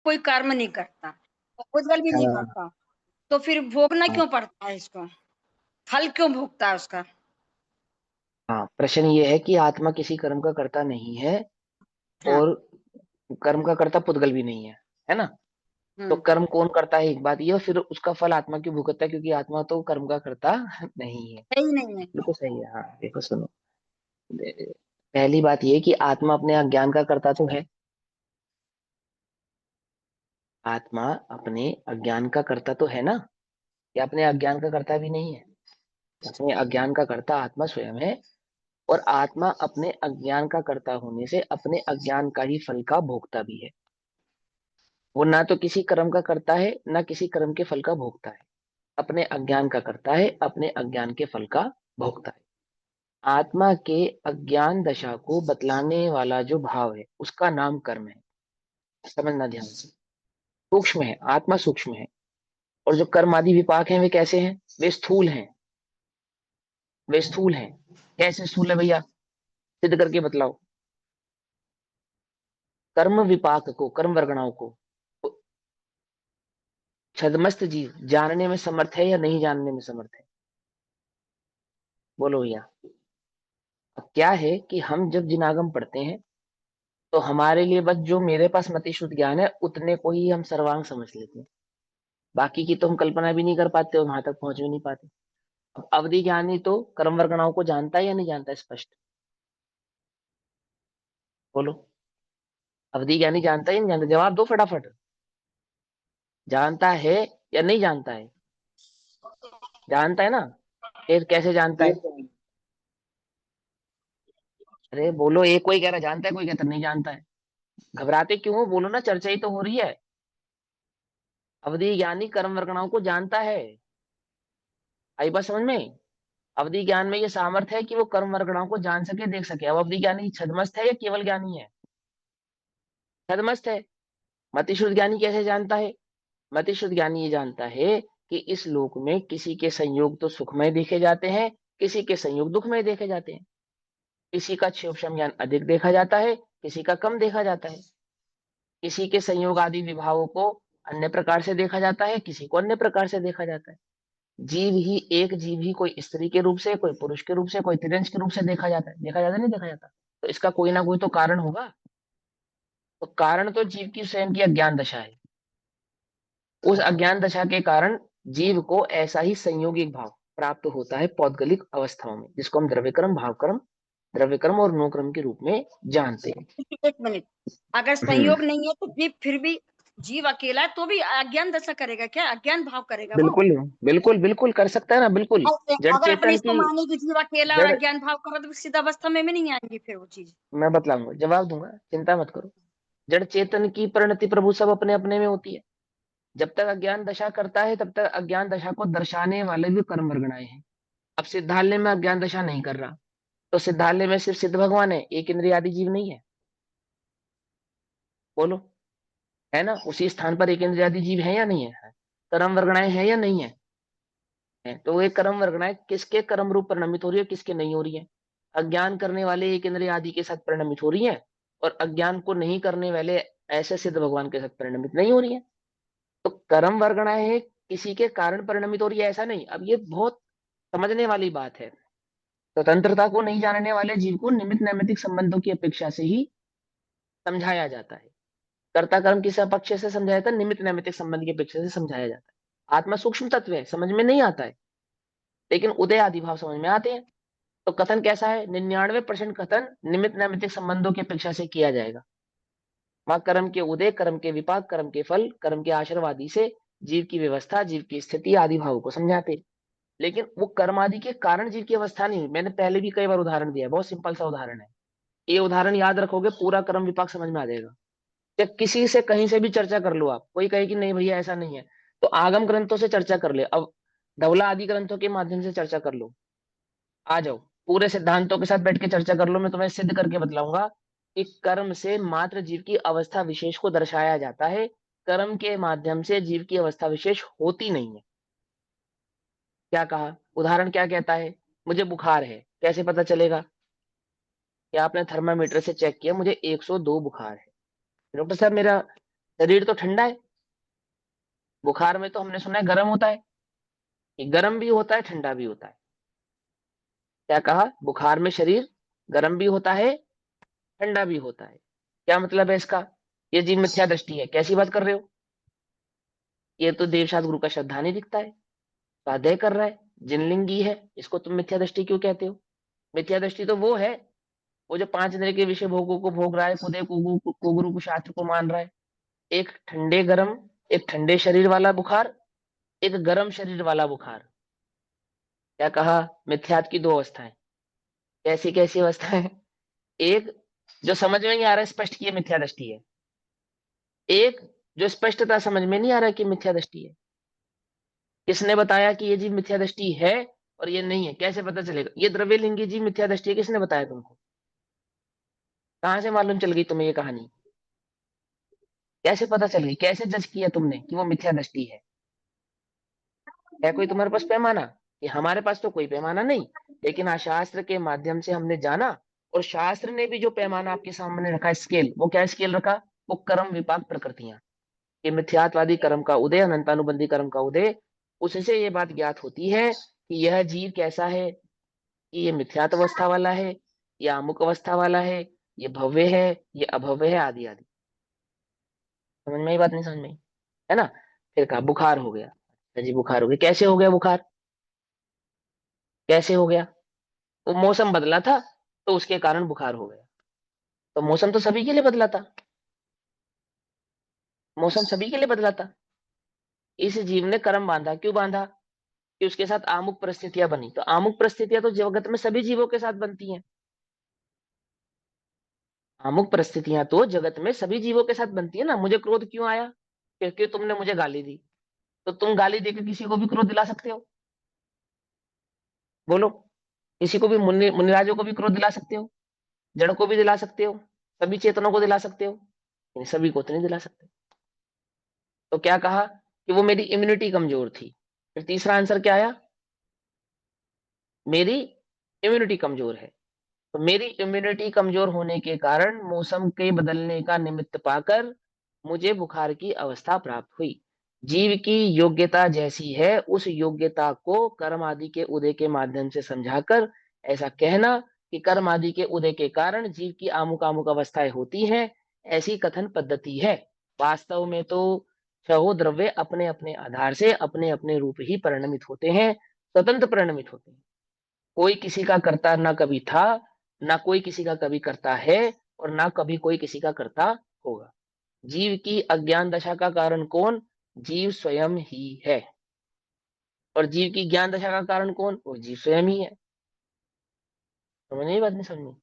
कोई कर्म नहीं करता, पुद्गल भी नहीं हाँ करता, तो फिर भोगना हाँ क्यों पड़ता है इसको? फल क्यों भोगता है उसका? हाँ, प्रश्न ये है कि आत्मा किसी कर्म का कर्ता नहीं है, हाँ। और कर्म का कर्ता पुद्गल भी नहीं है ना? तो हम्म। कर्म कौन करता है, एक बात ये, और फिर उसका फल आत्मा क्यों भुगतता है, क्योंकि आत्मा तो कर्म का कर्ता नहीं है। है ही नहीं है। बिल्कुल सही है। हाँ देखो सुनो, पहली बात ये कि आत्मा अपने अज्ञान का कर्ता तो है। आत्मा अपने अज्ञान का कर्ता तो है ना, या अपने अज्ञान का कर्ता भी नहीं है? अपने अज्ञान का कर्ता आत्मा स्वयं है, और आत्मा अपने अज्ञान का कर्ता होने से अपने अज्ञान का ही फल का भोगता भी है। वो ना तो किसी कर्म का करता है, ना किसी कर्म के फल का भोगता है। अपने अज्ञान का करता है, अपने अज्ञान के फल का भोगता है। आत्मा के अज्ञान दशा को बतलाने वाला जो भाव है उसका नाम कर्म है। समझना ध्यान से, सूक्ष्म है, आत्मा सूक्ष्म है। और जो कर्म आदि विपाक हैं वे कैसे हैं? वे स्थूल हैं। वे स्थूल हैं। कैसे स्थूल है भैया, सिद्ध करके बतलाओ। कर्म विपाक को, कर्म वर्गणाओं को छदमस्त जीव जानने में समर्थ है या नहीं जानने में समर्थ है? बोलो भैया। अब क्या है कि हम जब जिनागम पढ़ते हैं तो हमारे लिए बस जो मेरे पास मति शुद्ध ज्ञान है उतने को ही हम सर्वांग समझ लेते हैं। बाकी की तो हम कल्पना भी नहीं कर पाते और वहां तक पहुंच भी नहीं पाते। अब अवधि ज्ञानी तो कर्म वर्गणाओं को जानता है या नहीं जानता है? स्पष्ट बोलो। अवधि ज्ञानी जानता है या नहीं जानता? जवाब दो फटाफट। जानता है या नहीं जानता है? जानता है ना? फिर कैसे जानता है? अरे बोलो, एक कोई कह रहा जानता है, कोई कहता नहीं जानता है। घबराते क्यों हो, बोलो ना, चर्चा ही तो हो रही है। अवधि ज्ञानी कर्म वर्गणाओं को जानता है। आई बात समझ में? अवधि ज्ञान में ये सामर्थ्य है कि वो कर्म वर्गणाओं को जान सके, देख सके। अब अवधि ज्ञानी छदमस्त है या केवल ज्ञानी है? छदमस्त है। मतिशुद्ध ज्ञानी कैसे जानता है? मतिशुद्ध ज्ञानी ये जानता है कि इस लोक में किसी के संयोग तो सुखमय देखे जाते हैं, किसी के संयोग दुखमय देखे जाते हैं। किसी का क्षोभशम ज्ञान अधिक देखा जाता है, किसी का कम देखा जाता है। किसी के संयोग आदि विभावों को अन्य प्रकार से देखा जाता है, किसी को अन्य प्रकार से देखा जाता है। जीव ही, एक जीव ही कोई स्त्री के रूप से, कोई पुरुष के रूप से, कोई तिरंज के रूप से देखा जाता है। देखा जाता है नहीं देखा जाता? तो इसका कोई ना कोई तो कारण होगा। तो कारण तो जीव की स्वयं की अज्ञान दशा है। उस अज्ञान दशा के कारण जीव को ऐसा ही संयोगिक भाव प्राप्त होता है पौद्गलिक अवस्थाओं में, जिसको हम द्रव्यक्रम, भावक्रम, द्रव्यक्रम और नोक्रम के रूप में जानते हैं। एक मिनट, अगर हम्म। संयोग नहीं है तो जीव फिर भी, जीव अकेला है तो भी अज्ञान दशा करेगा क्या? अज्ञान भाव करेगा वो? बिल्कुल बिल्कुल बिल्कुल कर सकता है ना, बिल्कुल। जड़ अगर अपने चेतन इसको की, माने कि जीव अकेला और जड़, अज्ञान भाव करो तो सिद्ध अवस्था में नहीं आएंगी फिर वो चीज। मैं बतलाऊंगा, जवाब दूंगा, चिंता मत करो। जड़ चेतन की परिणति प्रभु सब अपने अपने में होती है। जब तक अज्ञान दशा करता है तब तक अज्ञान दशा को दर्शाने वाले भी कर्म वर्गणाएं हैं। अब सिद्धालय में अज्ञान दशा नहीं कर रहा, तो सिद्धालय में सिर्फ सिद्ध भगवान है, एक इंद्रिय आदि जीव नहीं है। बोलो, है ना? उसी स्थान पर एक इंद्रिय आदि जीव है या नहीं है? कर्म वर्गणाएं है या नहीं है? है। तो ये कर्म वर्गणाएं किसके कर्म रूप परिणमित हो रही है, किसके नहीं हो रही है? अज्ञान करने वाले एक इंद्रिय आदि के साथ परिणमित हो रही है, और अज्ञान को नहीं करने वाले ऐसे सिद्ध भगवान के साथ परिणमित नहीं हो रही है। तो कर्म वर्गणाएं किसी के कारण परिणमित हो रही है ऐसा नहीं। अब ये बहुत समझने वाली बात है। स्वतंत्रता को नहीं जानने वाले जीव को निमित्त नैमित्तिक संबंधों की अपेक्षा से ही समझाया जाता है। कर्ता कर्म किस पक्ष से समझाया जाता है? निमित्त नैमित्तिक संबंध की अपेक्षा से समझाया जाता है। आत्मा सूक्ष्म तत्व है, समझ में नहीं आता है, लेकिन उदय आदि भाव समझ में आते हैं। तो कथन कैसा है? 99% कथन निमित्त नैमित्तिक संबंधों की अपेक्षा से किया जाएगा। वहां कर्म के उदय, कर्म के विपाक, कर्म के फल, कर्म के आशीर्वादी से जीव की व्यवस्था, जीव की स्थिति आदि भावों को समझाते हैं। लेकिन वो कर्म आदि के कारण जीव की अवस्था नहीं। मैंने पहले भी कई बार उदाहरण दिया है, बहुत सिंपल सा उदाहरण है। ये उदाहरण याद रखोगे, पूरा कर्म विपाक समझ में आ जाएगा। या किसी से कहीं से भी चर्चा कर लो आप, कोई कहे कि नहीं भैया ऐसा नहीं है, तो आगम ग्रंथों से चर्चा कर ले। अब धवला आदि ग्रंथों के माध्यम से चर्चा कर लो। आ जाओ, पूरे सिद्धांतों के साथ बैठ के चर्चा कर लो, मैं तुम्हें सिद्ध करके बतलाऊंगा कि कर्म से मात्र जीव की अवस्था विशेष को दर्शाया जाता है। कर्म के माध्यम से जीव की अवस्था विशेष होती नहीं है। क्या कहा? उदाहरण क्या कहता है? मुझे बुखार है, कैसे पता चलेगा? कि आपने थर्मामीटर से चेक किया, मुझे 102 बुखार है। डॉक्टर साहब मेरा शरीर तो ठंडा है। बुखार में तो हमने सुना है गर्म होता है, कि गर्म भी होता है ठंडा भी होता है। क्या कहा? बुखार में शरीर गर्म भी होता है ठंडा भी होता है। क्या मतलब है इसका? ये जीव मिथ्या दृष्टि है। कैसी बात कर रहे हो? ये तो देवशास्त्र गुरु का श्रद्धा नहीं दिखता है, स्वाध्याय कर रहा है, जिनलिंगी है, इसको तुम मिथ्या दृष्टि क्यों कहते हो? मिथ्या दृष्टि तो वो है, वो जो पांच इंद्रिय के विषय भोगों को भोग रहा है, खुदे को गुरु को शास्त्र को मान रहा है। एक ठंडे गरम, एक ठंडे शरीर वाला बुखार, एक गरम शरीर वाला बुखार। क्या कहा? मिथ्यात्व की दो अवस्थाएं। कैसी कैसी अवस्थाएं? एक जो समझ में नहीं आ रहा है स्पष्ट की ये मिथ्या दृष्टि है, एक जो स्पष्टता समझ में नहीं आ रहा है कि मिथ्या दृष्टि है। किसने बताया कि ये जीव मिथ्या दृष्टि है और ये नहीं है? कैसे पता चलेगा? ये द्रव्यलिंगी जीव मिथ्या दृष्टि है, किसने बताया तुमको? कहां से मालूम चल गई तुम्हें ये कहानी? कैसे पता चल गई? कैसे जज किया तुमने कि वो मिथ्या दृष्टि है कोई तुम्हारे पास पैमाना? कि हमारे पास तो कोई पैमाना नहीं, लेकिन आज शास्त्र के माध्यम से हमने जाना, और शास्त्र ने भी जो पैमाना आपके सामने रखा, स्केल, वो क्या स्केल रखा? वो कर्म विपाक प्रकृतियां, कि मिथ्यात्वादी कर्म का उदय, अनंतानुबंधी कर्म का उदय, उससे ये बात ज्ञात होती है कि यह जीव कैसा है, कि ये मिथ्यात्व अवस्था वाला है, या अमुक अवस्था वाला है, ये भव्य है, ये अभव्य है, आदि आदि। समझ में आई बात? नहीं समझ में आई? है ना? फिर कहा बुखार हो गया। अच्छा जी, बुखार हो गया, कैसे हो गया बुखार? कैसे हो गया? वो मौसम बदला था, तो उसके कारण बुखार हो गया। तो मौसम तो सभी के लिए बदला था, मौसम सभी के लिए बदला था। इस जीव ने कर्म बांधा, क्यों बांधा? कि उसके साथ आमुक परिस्थितियां बनी। तो आमुक परिस्थितियां तो जगत में सभी जीवों के साथ बनती हैं। आमुक परिस्थितियां तो जगत में सभी जीवों के साथ बनती है ना। मुझे क्रोध क्यों आया? क्योंकि तुमने मुझे गाली दी। तो तुम गाली देकर किसी को भी क्रोध दिला सकते हो? बोलो। किसी को भी, मुनिराजों को भी क्रोध दिला सकते हो, जड़ को भी दिला सकते हो, सभी चेतनों को दिला सकते हो, लेकिन सभी को तो नहीं दिला सकते। तो क्या कहा? कि वो मेरी इम्यूनिटी कमजोर थी। फिर तीसरा आंसर क्या आया? मेरी इम्यूनिटी कमजोर है। तो मेरी इम्यूनिटी कमजोर होने के कारण मौसम के बदलने का निमित्त पाकर मुझे बुखार की अवस्था प्राप्त हुई। जीव की योग्यता जैसी है, उस योग्यता को कर्म आदि के उदय के माध्यम से समझाकर ऐसा कहना कि कर्म आदि के उदय के कारण जीव की आमुक आमुक अवस्थाएं होती हैं, ऐसी कथन पद्धति है। वास्तव में तो छहो द्रव्य अपने अपने आधार से अपने अपने रूप ही परिणमित होते हैं, स्वतंत्र परिणमित होते हैं। कोई किसी का कर्ता ना कभी था, ना कोई किसी का कभी करता है, और ना कभी कोई किसी का करता होगा। जीव की अज्ञान दशा का कारण कौन? जीव स्वयं ही है। और जीव की ज्ञान दशा का कारण कौन? वो जीव स्वयं ही है। समझ नहीं? बात नहीं समझ में?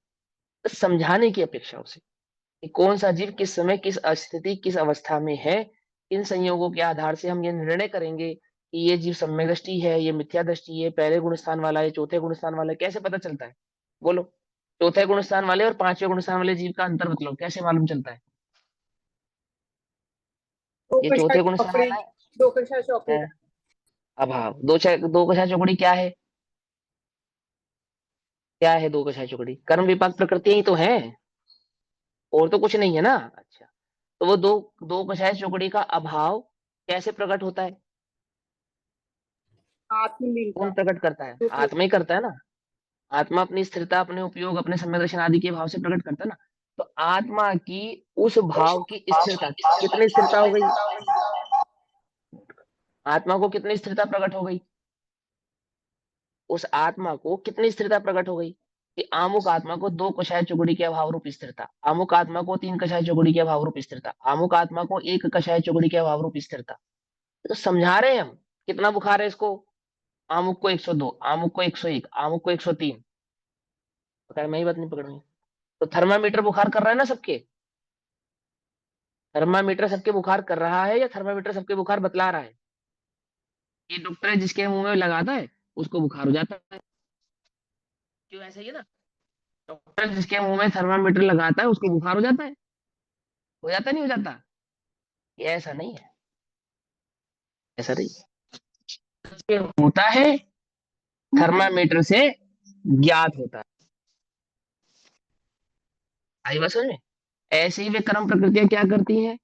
तो समझाने की अपेक्षा उसे कि कौन सा जीव किस समय किस स्थिति किस अवस्था में है, इन संयोगों के आधार से हम ये निर्णय करेंगे कि ये जीव सम्यक दृष्टि है, ये मिथ्या दृष्टि है, पहले गुण स्थान वाला है, चौथे गुण स्थान वाला है। कैसे पता चलता है? बोलो। चौथे गुण स्थान वाले और पांचवें गुण स्थान वाले जीव का अंतर मतलब कैसे मालूम चलता है? दो ये कषाय चौथे गुण स्थान चौकड़ी, वाला दो कषाय चौकड़ी। है अभाव। दो कछाय चौकड़ी क्या है? क्या है दो कछाय चौकड़ी? कर्म विपाक प्रकृति ही तो है, और तो कुछ नहीं है ना। अच्छा, तो वो दो दो कछाय चौकड़ी का अभाव कैसे प्रकट होता है? आत्मलीनता। कौन प्रकट करता है? आत्मा ही करता है ना। आत्मा अपनी स्थिरता, अपने उपयोग, अपने सम्यक दर्शन आदि के भाव से प्रकट करता है ना। तो आत्मा की उस भाव की स्थिरता, कितनी स्थिरता हो गई? आत्मा को कितनी स्थिरता प्रकट हो गई? उस आत्मा को कितनी स्थिरता प्रकट हो गई? कि आमुक आत्मा को दो कषाय चौकड़ी के अभाव रूप स्थिरता, आमुक आत्मा को तीन कषाय चौकड़ी के अभाव रूप स्थिरता, आमुक आत्मा को एक कषाय चौकड़ी के अभाव रूप स्थिरता। तो समझा रहे हैं हम कितना बुखार है इसको। आमुक को 102, आमुक को 101, आमुक को 103। तो मैं ही बात नहीं पकड़ रही। तो थर्मामीटर बुखार कर रहा है ना सबके? थर्मामीटर सबके बुखार कर रहा है, या थर्मामीटर सबके बुखार बतला रहा है? ये डॉक्टर है जिसके मुंह में लगाता है उसको बुखार हो जाता है। क्यों? ऐसा ही है ना। डॉक्टर जिसके मुंह में थर्मामीटर लगाता है उसको बुखार हो जाता है। हो जाता नहीं हो जाता? ये ऐसा नहीं है, ऐसा नहीं। ये होता है, थर्मामीटर से ज्ञात होता है। आई बात समझ में? ऐसे ही वे कर्म प्रकृतियां क्या करती हैं?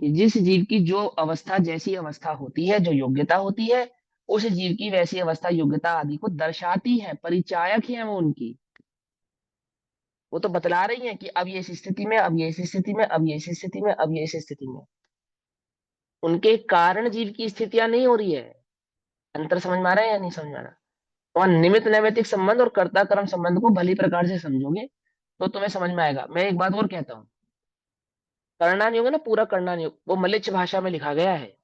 कि जिस जीव की जो अवस्था जैसी अवस्था होती है, जो योग्यता होती है, उस जीव की वैसी अवस्था योग्यता आदि को दर्शाती है, परिचायक ही है वो उनकी। वो तो बतला रही है कि अब ये इस स्थिति में, अब ये इस स्थिति में, अब ये इस स्थिति में, अब ये इस स्थिति में। उनके कारण जीव की स्थितियां नहीं हो रही है। अंतर समझ में आ रहा है या नहीं समझ में आ रहा? तो निमित्त नैमित्तिक संबंध और कर्ता कर्म संबंध को भली प्रकार से समझोगे तो तुम्हें समझ में आएगा। मैं एक बात और कहता हूँ, करना नहीं होगा ना, पूरा करना नहीं होगा, वो मलिच्छ भाषा में लिखा गया है।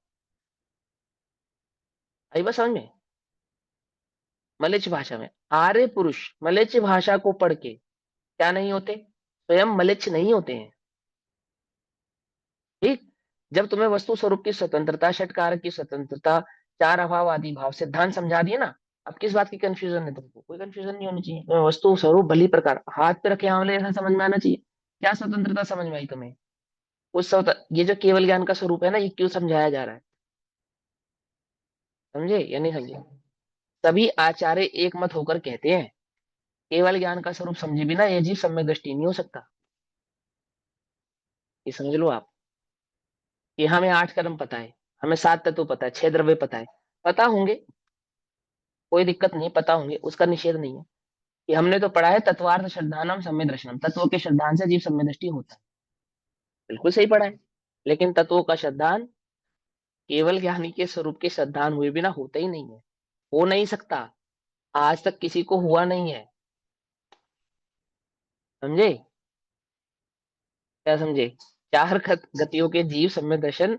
आई बात समझ में? मलिच्छ भाषा में आर्य पुरुष मलिच्छ भाषा को पढ़ के क्या नहीं होते? स्वयं मलिच्छ नहीं होते हैं। ठीक। जब तुम्हें वस्तु स्वरूप की स्वतंत्रता, षटकारक की स्वतंत्रता, चार अभाव आदि भाव सिद्धांत समझा दिए ना, अब किस बात की कंफ्यूजन है तुमको? कोई कंफ्यूजन नहीं होनी चाहिए। तुम्हें वस्तु स्वरूप भली प्रकार हाथ पे रखे आंवले ऐसा समझ में आना चाहिए। क्या स्वतंत्रता समझ में आई तुम्हें? ये जो केवल ज्ञान का स्वरूप है ना, ये क्यों समझाया जा रहा है? समझे या नहीं समझे? सभी आचार्य एक मत होकर कहते हैं केवल ज्ञान का स्वरूप समझे बिना यह जीव सम्यक दृष्टि नहीं हो सकता। ये समझ लो आप कि हमें 8 कर्म पता है, हमें 7 तत्व पता है, 6 द्रव्य पता है, पता होंगे, कोई दिक्कत नहीं, पता होंगे, उसका निषेध नहीं है। कि हमने तो पढ़ा है तत्वार्थ श्रद्धानम सम्यक दर्शनम, तत्वों के श्रद्धान से जीव सम्यक दृष्टि होता है। बिल्कुल सही पढ़ा है। लेकिन तत्वों का श्रद्धान केवल ज्ञानी के स्वरूप के श्रद्धान हुए बिना होता ही नहीं है, हो नहीं सकता, आज तक किसी को हुआ नहीं है। समझे? क्या समझे? चार गतियों के जीव सम्यक दर्शन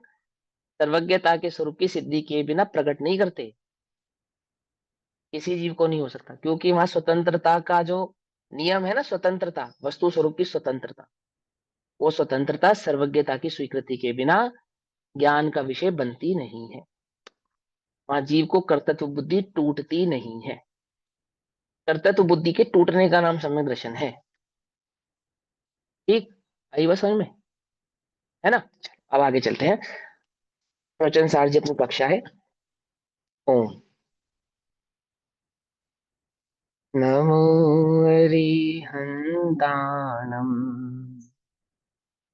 सर्वज्ञता के स्वरूप की सिद्धि किए बिना प्रकट नहीं करते। किसी जीव को नहीं हो सकता, क्योंकि वहां स्वतंत्रता का जो नियम है ना, स्वतंत्रता, वस्तु स्वरूप की स्वतंत्रता, वो स्वतंत्रता सर्वज्ञता की स्वीकृति के बिना ज्ञान का विषय बनती नहीं है। वहां जीव को कर्तृत्व बुद्धि टूटती नहीं है। कर्तृत्व बुद्धि के टूटने का नाम सम्यक दर्शन है। ठीक। आई बात समझ में? है ना? अब आगे चलते हैं। प्रवचन सार जी अपनी कक्षा है। ओम नमो अरिहंताणम,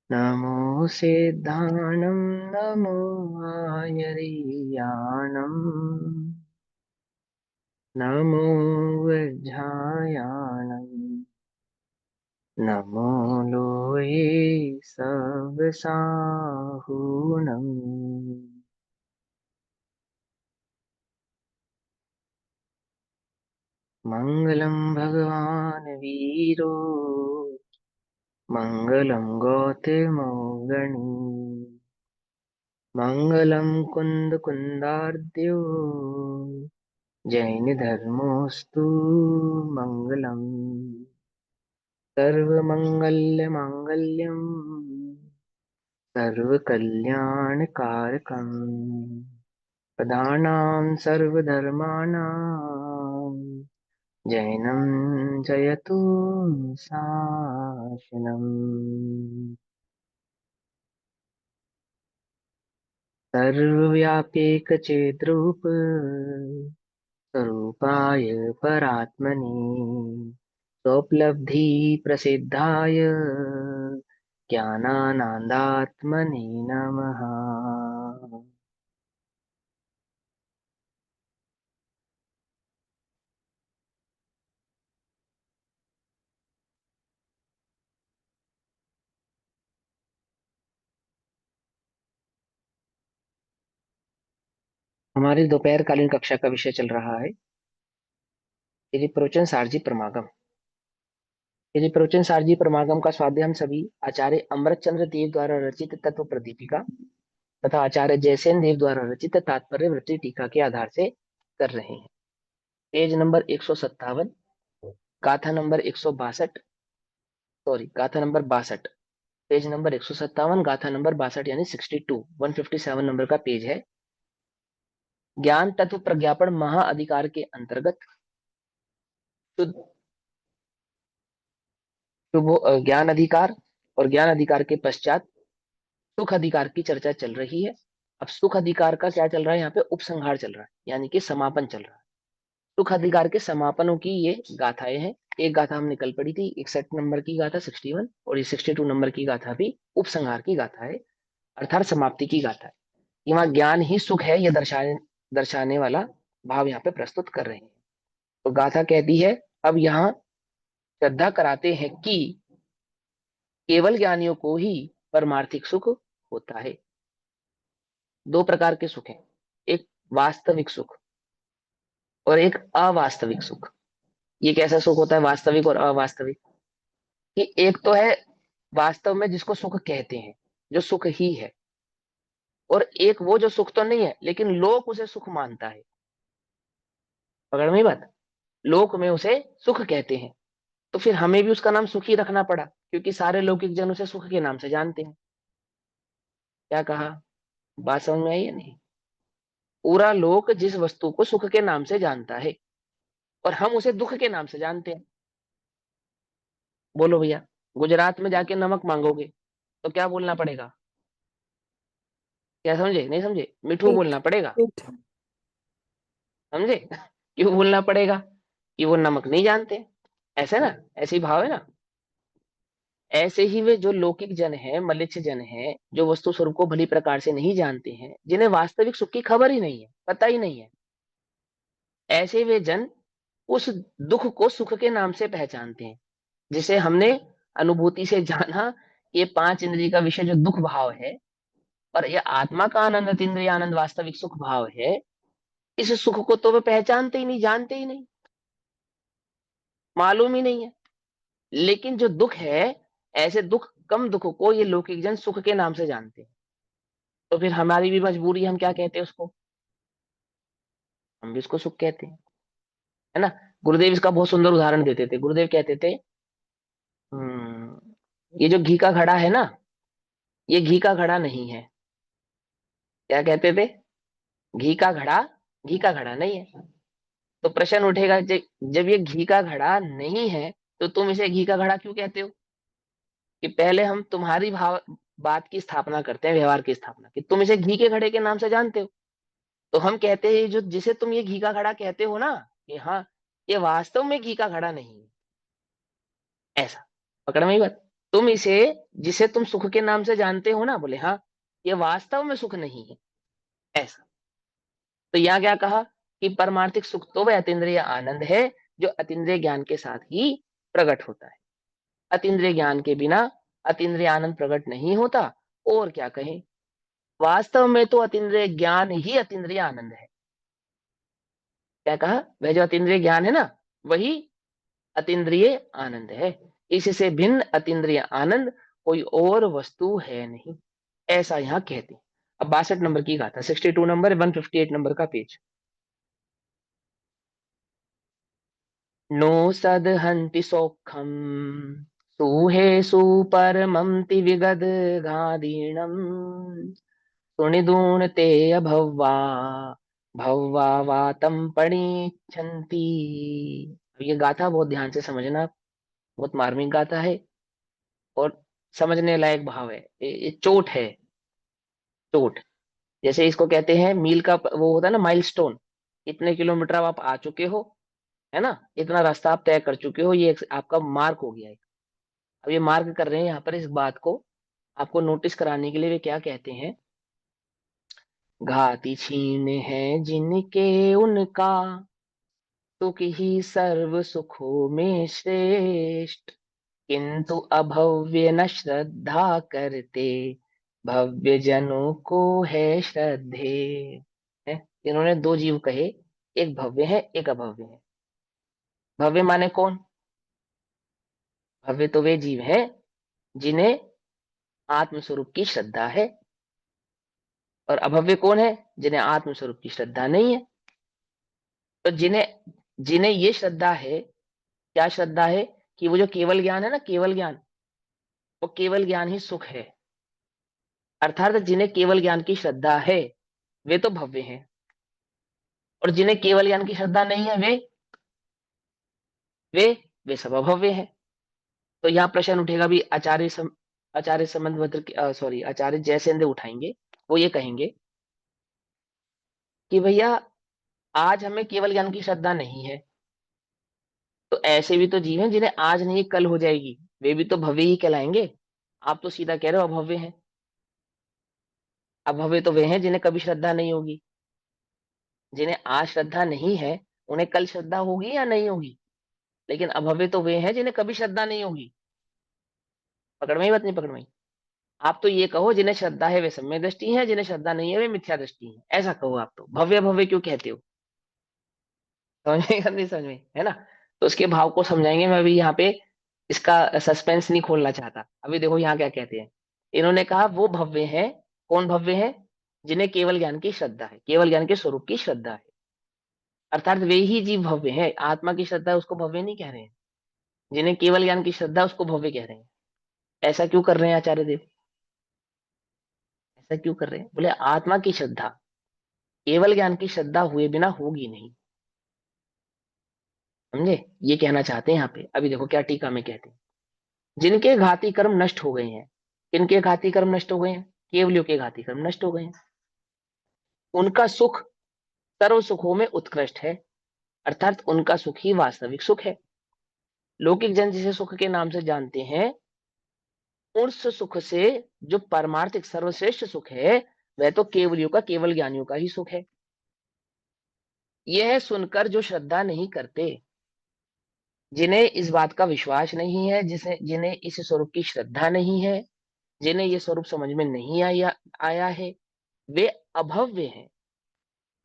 नमो सिद्धाणम, नमो आयरियाणम, नमो वज्रायाणम, नमो लोये सब साहूणम। मंगलम भगवान वीरो, मंगलम गौतमोगणी, मंगलम कुंद कुंदार्द्यो, जैन धर्मोस्तु मंगलम। सर्वमंगल मांगल्यम, सर्वकल्याणकारकम्, प्रधानां सर्वधर्माणां, जैनं जयतु शासनम्। सर्वव्यापीकचेद्रूप स्वरूपाय परात्मने, स्वोपलब्धि प्रसिद्धाय ज्ञानानंदात्मने नमः। हमारी दोपहर कालीन कक्षा का विषय चल रहा है यदि प्रवचन सारजी प्रमागम। यदि प्रवचन सारजी प्रमागम का स्वाध्याय हम सभी आचार्य अमृतचंद्र देव द्वारा रचित तत्व प्रदीपिका तथा आचार्य जयसेन देव द्वारा रचित तात्पर्य वृत्ति टीका के आधार से कर रहे हैं। पेज नंबर 157, गाथा नंबर 162, सॉरी गाथा नंबर 62, पेज नंबर 157, गाथा नंबर 62 यानी 62, 157 नंबर का पेज है। ज्ञान तत्व प्रज्ञापन महाअधिकार के अंतर्गत शुद्ध शुभ ज्ञान अधिकार और ज्ञान अधिकार के पश्चात सुख अधिकार की चर्चा चल रही है। अब सुख अधिकार का क्या चल रहा है? यहाँ पे उपसंहार चल रहा है, यानी कि समापन चल रहा है। सुख अधिकार के समापनों की ये गाथाएं हैं। एक गाथा हमने कल पढ़ी थी 61 नंबर की गाथा 61, और ये 62 नंबर की गाथा भी उपसंहार की गाथा है। अर्थात समाप्ति की गाथा है। कि वहां ज्ञान ही सुख है, यह दर्शाने दर्शाने वाला भाव यहाँ पे प्रस्तुत कर रहे हैं। तो गाथा कहती है, अब यहाँ श्रद्धा कराते हैं कि केवल ज्ञानियों को ही परमार्थिक सुख होता है। दो प्रकार के सुख हैं, एक वास्तविक सुख और एक अवास्तविक सुख। ये कैसा सुख होता है, वास्तविक और अवास्तविक? कि एक तो है वास्तव में जिसको सुख कहते हैं, जो सुख ही है, और एक वो जो सुख तो नहीं है लेकिन लोक उसे सुख मानता है। पकड़ में बात, लोक में उसे सुख कहते हैं। तो फिर हमें भी उसका नाम सुख ही रखना पड़ा, क्योंकि सारे लौकिक जन उसे सुख के नाम से जानते हैं। क्या कहा, बात समझ में आई या नहीं? पूरा लोक जिस वस्तु को सुख के नाम से जानता है और हम उसे दुख के नाम से जानते हैं। बोलो भैया, गुजरात में जाके नमक मांगोगे तो क्या बोलना पड़ेगा? क्या समझे, नहीं समझे? मिठू मीठ बोलना पड़ेगा। मीठ। समझे? क्यों बोलना पड़ेगा? कि वो नमक नहीं जानते। ऐसे ना, ऐसे ही भाव है ना। ऐसे ही वे जो लौकिक जन है, मलिच्छ जन है, जो वस्तु स्वरूप को भली प्रकार से नहीं जानते हैं, जिन्हें वास्तविक सुख की खबर ही नहीं है, पता ही नहीं है, ऐसे वे जन उस दुख को सुख के नाम से पहचानते हैं। जिसे हमने अनुभूति से जाना, ये पांच इंद्रिय का विषय जो दुख भाव है, और ये आत्मा का आनंद, अतीन्द्रिय आनंद, वास्तविक सुख भाव है, इस सुख को तो वे पहचानते ही नहीं, जानते ही नहीं, मालूम ही नहीं है। लेकिन जो दुख है, ऐसे दुख, कम दुख को ये लौकिक जन सुख के नाम से जानते हैं। तो फिर हमारी भी मजबूरी, हम क्या कहते हैं उसको? हम भी उसको सुख कहते हैं, है ना। गुरुदेव इसका बहुत सुंदर उदाहरण देते थे। गुरुदेव कहते थे, ये जो घी का घड़ा है ना, ये घी का घड़ा नहीं है। क्या कहते थे? घी का घड़ा, घी का घड़ा नहीं है। तो प्रश्न उठेगा, जब ये घी का घड़ा नहीं है तो तुम इसे घी का घड़ा क्यों कहते हो? कि पहले हम तुम्हारी बात की स्थापना करते हैं, व्यवहार की स्थापना, कि तुम इसे घी के घड़े के नाम से जानते हो। तो हम कहते हैं, जो जिसे तुम ये घी का घड़ा कहते हो ना, कि हाँ, ये वास्तव में घी का घड़ा नहीं है। ऐसा, पकड़ में ही बात। तुम इसे, जिसे तुम सुख के नाम से जानते हो ना, बोले हाँ, ये वास्तव में सुख नहीं है। ऐसा। तो यहाँ क्या कहा कि परमार्थिक सुख तो वह अतीन्द्रिय आनंद है जो अतीन्द्रिय ज्ञान के साथ ही प्रकट होता है। अतीन्द्रिय ज्ञान के बिना अतीन्द्रिय आनंद प्रकट नहीं होता। और क्या कहें, वास्तव में तो अतीन्द्रिय ज्ञान ही अतीन्द्रिय आनंद है। क्या कहा, वह जो अतीन्द्रिय ज्ञान है ना, वही अतीन्द्रिय आनंद है। इससे भिन्न अतीन्द्रिय आनंद कोई और वस्तु है नहीं, ऐसा यहाँ कहते हैं। अब 62 नंबर की गाथा, 62 नंबर, 158 नंबर का पेज। नो सदहन्ति सौख्यम सुहे सुपरमंति विगद गादीणम सुनिदून ते अभव्वा भव्वा वातम पणिच्छन्ति। अब ये गाथा बहुत ध्यान से समझना, बहुत मार्मिक गाथा है और समझने लायक भाव है। ये चोट है, चोट। जैसे इसको कहते हैं मील का वो होता है ना, माइलस्टोन। इतने किलोमीटर अब आप आ चुके हो, है ना, इतना रास्ता आप तय कर चुके हो, ये आपका मार्क हो गया है। अब ये मार्क कर रहे हैं यहाँ पर, इस बात को आपको नोटिस कराने के लिए वे क्या कहते हैं, घाती छीन है जिनके उनका सुख ही सर्व सुखों में श्रेष्ठ, किंतु अभव्य न श्रद्धा करते भव्य जनों को है श्रद्धे। है, इन्होंने दो जीव कहे, एक भव्य है एक अभव्य है। भव्य माने कौन? भव्य तो वे जीव हैं जिन्हें आत्मस्वरूप की श्रद्धा है, और अभव्य कौन है? जिन्हें आत्मस्वरूप की श्रद्धा नहीं है। तो जिन्हें जिन्हें ये श्रद्धा है, क्या श्रद्धा है? कि वो जो केवल ज्ञान है ना, केवल ज्ञान, वो केवल ज्ञान ही सुख है। अर्थात जिन्हें केवल ज्ञान की श्रद्धा है वे तो भव्य हैं, और जिन्हें केवल ज्ञान की श्रद्धा नहीं है वे वे सब अभव्य हैं। तो यहाँ प्रश्न उठेगा भी, आचार्य संबंध सॉरी, आचार्य जयसेंद्र उठाएंगे। वो ये कहेंगे कि भैया, आज हमें केवल ज्ञान की श्रद्धा नहीं है, तो ऐसे भी तो जीव हैं जिन्हें आज नहीं कल हो जाएगी, वे भी तो भव्य ही कहलाएंगे। आप तो सीधा कह रहे हो अभव्य हैं। अभव्य तो वे हैं जिन्हें कभी श्रद्धा नहीं होगी। जिन्हें आज श्रद्धा नहीं है उन्हें कल श्रद्धा होगी या नहीं होगी। लेकिन अभव्य तो वे हैं जिन्हें कभी श्रद्धा नहीं होगी। पकड़ में ही बात नहीं पकड़ में ही? आप तो ये कहो जिन्हें श्रद्धा है वे सम्यक दृष्टि है, जिन्हें श्रद्धा नहीं है वे मिथ्या दृष्टि है, ऐसा कहो। आप तो भव्य भव्य क्यों कहते हो? समझ में या नहीं समझ में, है ना? तो उसके भाव को समझाएंगे। मैं अभी यहाँ पे इसका सस्पेंस नहीं खोलना चाहता। अभी देखो यहाँ क्या कहते हैं। इन्होंने कहा वो भव्य है। कौन भव्य है? जिन्हें केवल ज्ञान की श्रद्धा है, केवल ज्ञान के स्वरूप की श्रद्धा है। अर्थात वे ही जीव भव्य है। आत्मा की श्रद्धा है उसको भव्य नहीं कह रहे हैं। जिन्हें केवल ज्ञान की श्रद्धा उसको भव्य कह रहे हैं। ऐसा क्यों कर रहे हैं आचार्य देव? ऐसा क्यों कर रहे हैं? बोले आत्मा की श्रद्धा केवल ज्ञान की श्रद्धा हुए बिना होगी नहीं। समझे? ये कहना चाहते हैं यहाँ पे। अभी देखो क्या टीका में कहते हैं। जिनके घाती कर्म नष्ट हो गए हैं। किनके घाती कर्म नष्ट हो गए हैं? केवलियों के घाती कर्म नष्ट हो गए हैं। उनका सुख सर्व सुखों में उत्कृष्ट है। अर्थात उनका सुख ही वास्तविक सुख है। लौकिक जन जिसे सुख के नाम से जानते हैं, उस सुख से जो परमार्थिक सर्वश्रेष्ठ सुख है वह तो केवलियों का, केवल ज्ञानियों का ही सुख है। यह सुनकर जो श्रद्धा नहीं करते, जिन्हें इस बात का विश्वास नहीं है, जिन्हें इस स्वरूप की श्रद्धा नहीं है, जिन्हें यह स्वरूप समझ में नहीं आया है, वे अभव्य हैं।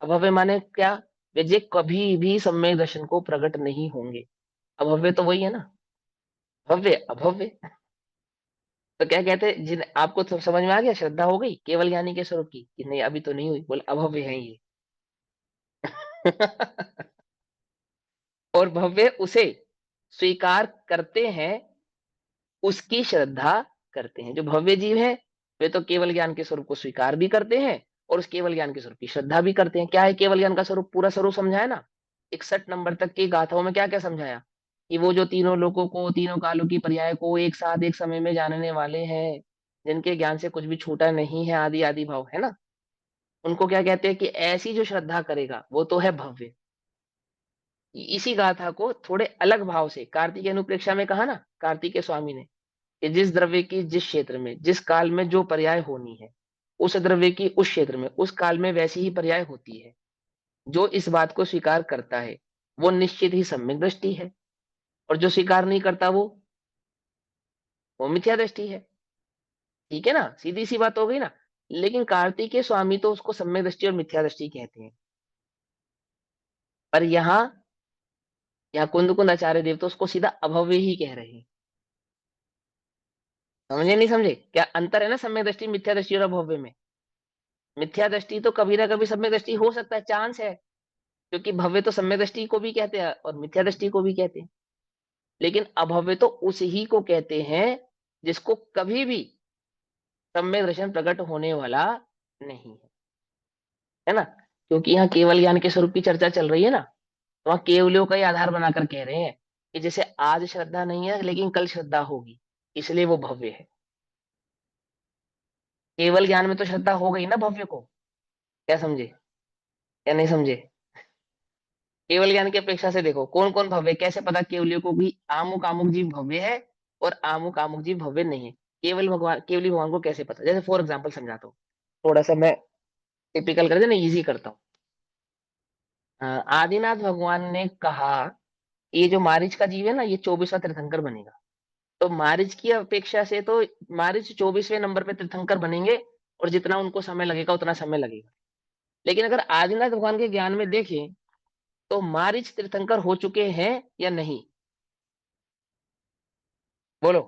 अभव्य माने क्या? वे जे कभी भी सम्यक दर्शन को प्रकट नहीं होंगे। अभव्य तो वही है ना, भव्य अभव्य। तो क्या कहते हैं? जिन आपको तो समझ में आ गया, श्रद्धा हो गई केवल ज्ञानी के स्वरूप की कि नहीं, अभी तो नहीं हुई, बोले अभव्य है ये। और भव्य उसे स्वीकार करते हैं, उसकी श्रद्धा करते हैं। जो भव्य जीव है वे तो केवल ज्ञान के स्वरूप को स्वीकार भी करते हैं और उस केवल ज्ञान के स्वरूप की श्रद्धा भी करते हैं। क्या है केवल ज्ञान का स्वरूप? पूरा स्वरूप समझाया ना 61 नंबर तक की गाथाओं में। क्या क्या समझाया? कि वो जो तीनों लोगों को, तीनों कालों की पर्याय को एक साथ एक समय में जानने वाले हैं, जिनके ज्ञान से कुछ भी छूटा नहीं है, आदि आदि भाव है ना, उनको क्या कहते हैं? कि ऐसी जो श्रद्धा करेगा वो तो है भव्य। इसी गाथा को थोड़े अलग भाव से कार्तिकेय अनुप्रेक्षा में कहा ना कार्तिकेय स्वामी ने, कि जिस द्रव्य की जिस क्षेत्र में जिस काल में जो पर्याय होनी है, उस द्रव्य की उस क्षेत्र में उस काल में वैसी ही पर्याय होती है। जो इस बात को स्वीकार करता है वो निश्चित ही सम्यक दृष्टि है, और जो स्वीकार नहीं करता वो मिथ्या दृष्टि है। ठीक है ना? सीधी सी बात हो गई ना। लेकिन कार्तिकेय स्वामी तो उसको सम्यक दृष्टि और मिथ्या दृष्टि कहते हैं। पर यहाँ कुंद कुंद आचार्य देव तो उसको सीधा अभव्य ही कह रहे हैं। समझे नहीं समझे? क्या अंतर है ना सम्यक दृष्टि, मिथ्या दृष्टि और अभव्य में? मिथ्या दृष्टि तो कभी ना कभी सम्यक दृष्टि हो सकता है, चांस है। क्योंकि भव्य तो सम्यक दृष्टि को भी कहते हैं और मिथ्या दृष्टि को भी कहते हैं। लेकिन अभव्य तो उस ही को कहते हैं जिसको कभी भी सम्यक दर्शन प्रकट होने वाला नहीं है ना? क्योंकि यहाँ केवल ज्ञान के स्वरूप की चर्चा चल रही है ना, तो वहाँ केवलियों का ही आधार बनाकर कह रहे हैं कि जैसे आज श्रद्धा नहीं है लेकिन कल श्रद्धा होगी, इसलिए वो भव्य है। केवल ज्ञान में तो श्रद्धा हो गई ना भव्य को। क्या समझे? क्या नहीं समझे? केवल ज्ञान की अपेक्षा से देखो कौन कौन भव्य। कैसे पता केवलियों को भी आमुक आमुक जीव भव्य है और आमुक आमुक जीव भव्य नहीं है? केवली भगवान को कैसे पता? जैसे फॉर एग्जाम्पल समझाता हूँ, थोड़ा सा मैं टिपिकल कर देना, इजी करता हूँ। आदिनाथ भगवान ने कहा ये जो मारीच का जीव है ना ये 24वां तीर्थंकर बनेगा। तो मारीच की अपेक्षा से तो मारीच 24वें नंबर पे तीर्थंकर बनेंगे, और जितना उनको समय लगेगा उतना समय लगेगा। लेकिन अगर आदिनाथ भगवान के ज्ञान में देखें तो मारीच तीर्थंकर हो चुके हैं या नहीं? बोलो।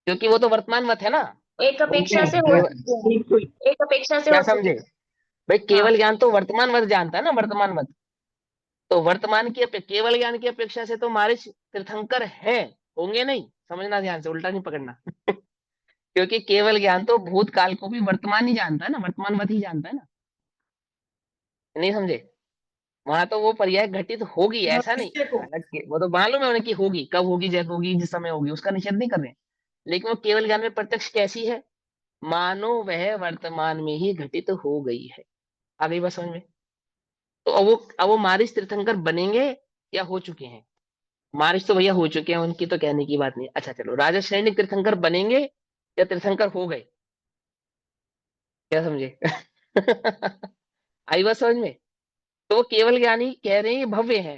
क्योंकि वो तो वर्तमान मत है ना। एक अपेक्षा से हो चुके हैं, एक अपेक्षा से क्या हो चुके समझे हैं। भाई? हाँ, केवल ज्ञान तो वर्तमान मत जानता है ना, वर्तमान मत। तो वर्तमान की केवल ज्ञान की अपेक्षा से तो मारिच तीर्थंकर है, होंगे नहीं। समझना ध्यान से, उल्टा नहीं पकड़ना। क्योंकि केवल ज्ञान तो भूतकाल को भी वर्तमान ही जानता है ना, वर्तमान मत ही जानता है ना। नहीं समझे? वहां तो वो पर्याय घटित होगी ऐसा नहीं, भविष्य को। हालांकि वो तो मालूम है उन्हें कि होगी, कब होगी, जब होगी, जिस समय होगी, उसका निषेध नहीं कर रहे हैं। लेकिन वो केवल ज्ञान में प्रत्यक्ष कैसी है? मानो वह वर्तमान में ही घटित हो गई है। आ गई बात समझ में? तो अब वो मारिच तीर्थंकर बनेंगे या हो चुके हैं? मारिच तो भैया हो चुके हैं, उनकी तो कहने की बात नहीं। अच्छा चलो, राजा श्रेणी तीर्थंकर बनेंगे या तीर्थंकर हो गए? क्या समझे? आई बात समझ में? तो वो केवल ज्ञानी कह रहे हैं ये भव्य है।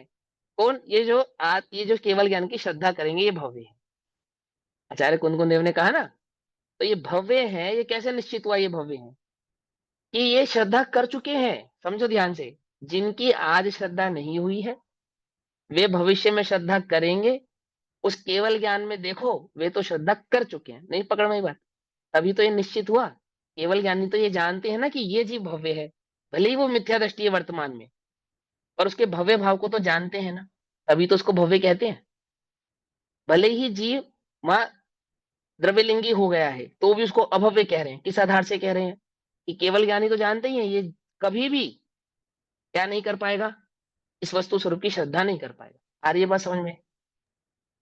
कौन? ये जो केवल ज्ञान की श्रद्धा करेंगे ये भव्य है। आचार्य कुंदकुन देव ने कहा ना, तो ये भव्य है, ये कैसे निश्चित हुआ ये भव्य है? कि ये श्रद्धा कर चुके हैं। समझो ध्यान से, जिनकी आज श्रद्धा नहीं हुई है वे भविष्य में श्रद्धा करेंगे। उस केवल ज्ञान में देखो, वे तो श्रद्धा कर चुके हैं। नहीं पकड़ में बात? तभी तो ये निश्चित हुआ। केवल ज्ञानी तो ये जानते हैं ना कि ये जीव भव्य है, भले ही वो मिथ्या दृष्टि है वर्तमान में, पर उसके भव्य भाव को तो जानते हैं ना, तभी तो उसको भव्य कहते हैं। भले ही जीव वहां द्रव्यलिंगी हो गया है तो भी उसको अभव्य कह रहे हैं। किस आधार से कह रहे हैं? कि केवल ज्ञानी तो जानते ही हैं ये कभी भी क्या नहीं कर पाएगा, इस वस्तु स्वरूप की श्रद्धा नहीं कर पाएगा। आ रही है बात समझ में?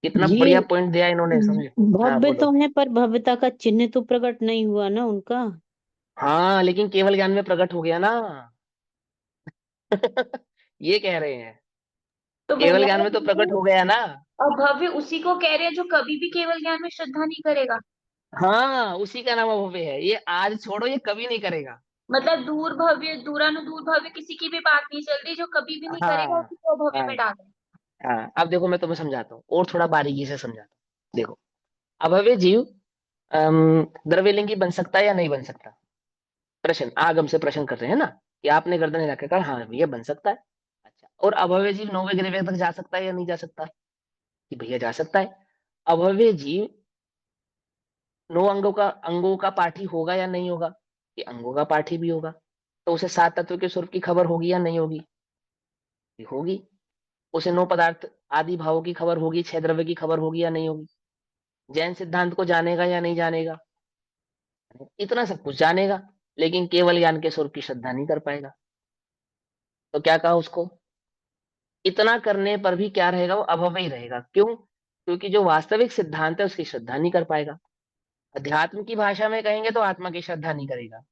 कितना ये बढ़िया पॉइंट दिया इन्होंने, समझे? हाँ भव्य बोलो। तो है पर भव्यता का चिन्ह तो प्रकट नहीं हुआ ना उनका। हाँ लेकिन केवल ज्ञान में प्रकट हो गया ना। ये कह रहे हैं, तो केवल भैया ज्ञान में तो प्रकट हो गया ना। और भव्य उसी को कह रहे हैं जो कभी भी केवल ज्ञान में श्रद्धा नहीं करेगा। हाँ उसी का नाम अभव्य है। ये आज छोड़ो, ये कभी नहीं करेगा। मतलब दूर भव्य दूरानुदूर भव्य किसी की भी बात नहीं चल रही, जो कभी भी नहीं करेगा हाँ उसी को भव्य हाँ में डाल दें। हाँ। अब देखो मैं तुम्हें समझाता हूँ और थोड़ा बारीकी से समझाता हूँ। देखो, अभव्य जीव द्रव्यलिंगी बन सकता है या नहीं बन सकता? प्रश्न आगम से प्रश्न कर रहे हैं ना, कि आपने गर्दन हिलाकर कहा हाँ भैया बन सकता है। अच्छा, और अभव्य जीव नौवें ग्रह तक जा सकता है या नहीं जा सकता? कि भैया जा सकता है। अभव्य जीव नौ अंगों का पाठी होगा या नहीं होगा? कि अंगों का पाठी भी होगा। तो उसे सात तत्व के स्वरूप की खबर होगी या नहीं होगी? कि होगी। उसे नौ पदार्थ आदि भावों की खबर होगी, छह द्रव्य की खबर होगी या नहीं होगी? जैन सिद्धांत को जानेगा या नहीं जानेगा? इतना सब कुछ जानेगा, लेकिन केवल ज्ञान के स्वरूप की श्रद्धा नहीं कर पाएगा। तो क्या कहा उसको? इतना करने पर भी क्या रहेगा? वो अभव ही रहेगा। क्यों? क्योंकि जो वास्तविक सिद्धांत है उसकी श्रद्धा नहीं कर पाएगा। अध्यात्म की भाषा में कहेंगे तो आत्मा की श्रद्धा नहीं करेगा।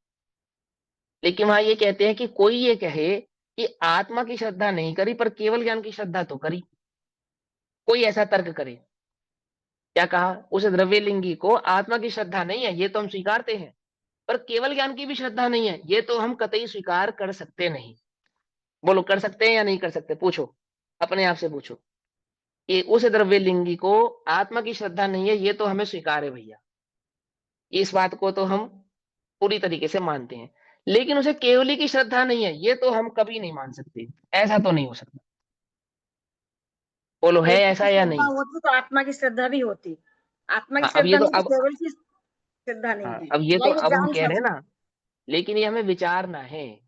लेकिन वहां ये कहते हैं कि कोई ये कहे कि आत्मा की श्रद्धा नहीं करी पर केवल ज्ञान की श्रद्धा तो करी। कोई ऐसा तर्क करे। क्या कहा? उस द्रव्यलिंगी को आत्मा की श्रद्धा नहीं है ये तो हम स्वीकारते हैं, पर केवल ज्ञान की भी श्रद्धा नहीं है ये तो हम कतई स्वीकार कर सकते नहीं। बोलो, कर सकते हैं या नहीं कर सकते? पूछो, अपने आप से पूछो कि उस द्रव्यलिंगी को आत्मा की श्रद्धा नहीं है ये तो हमें स्वीकार है भैया, इस बात को तो हम पूरी तरीके से मानते हैं। लेकिन उसे केवली की श्रद्धा नहीं है ये तो हम कभी नहीं मान सकते। ऐसा तो नहीं हो सकता। बोलो, है केवल ऐसा की या श्रद्धा नहीं? होती तो आत्मा की श्रद्धा भी होती। आत्मा की हाँ अब ये श्रद्धा तो नहीं तो अब केवल की श्रद्धा नहीं हाँ है, अब ये या तो ये अब हम जान कह रहे हैं समझ। ना, लेकिन ये हमें विचारना है।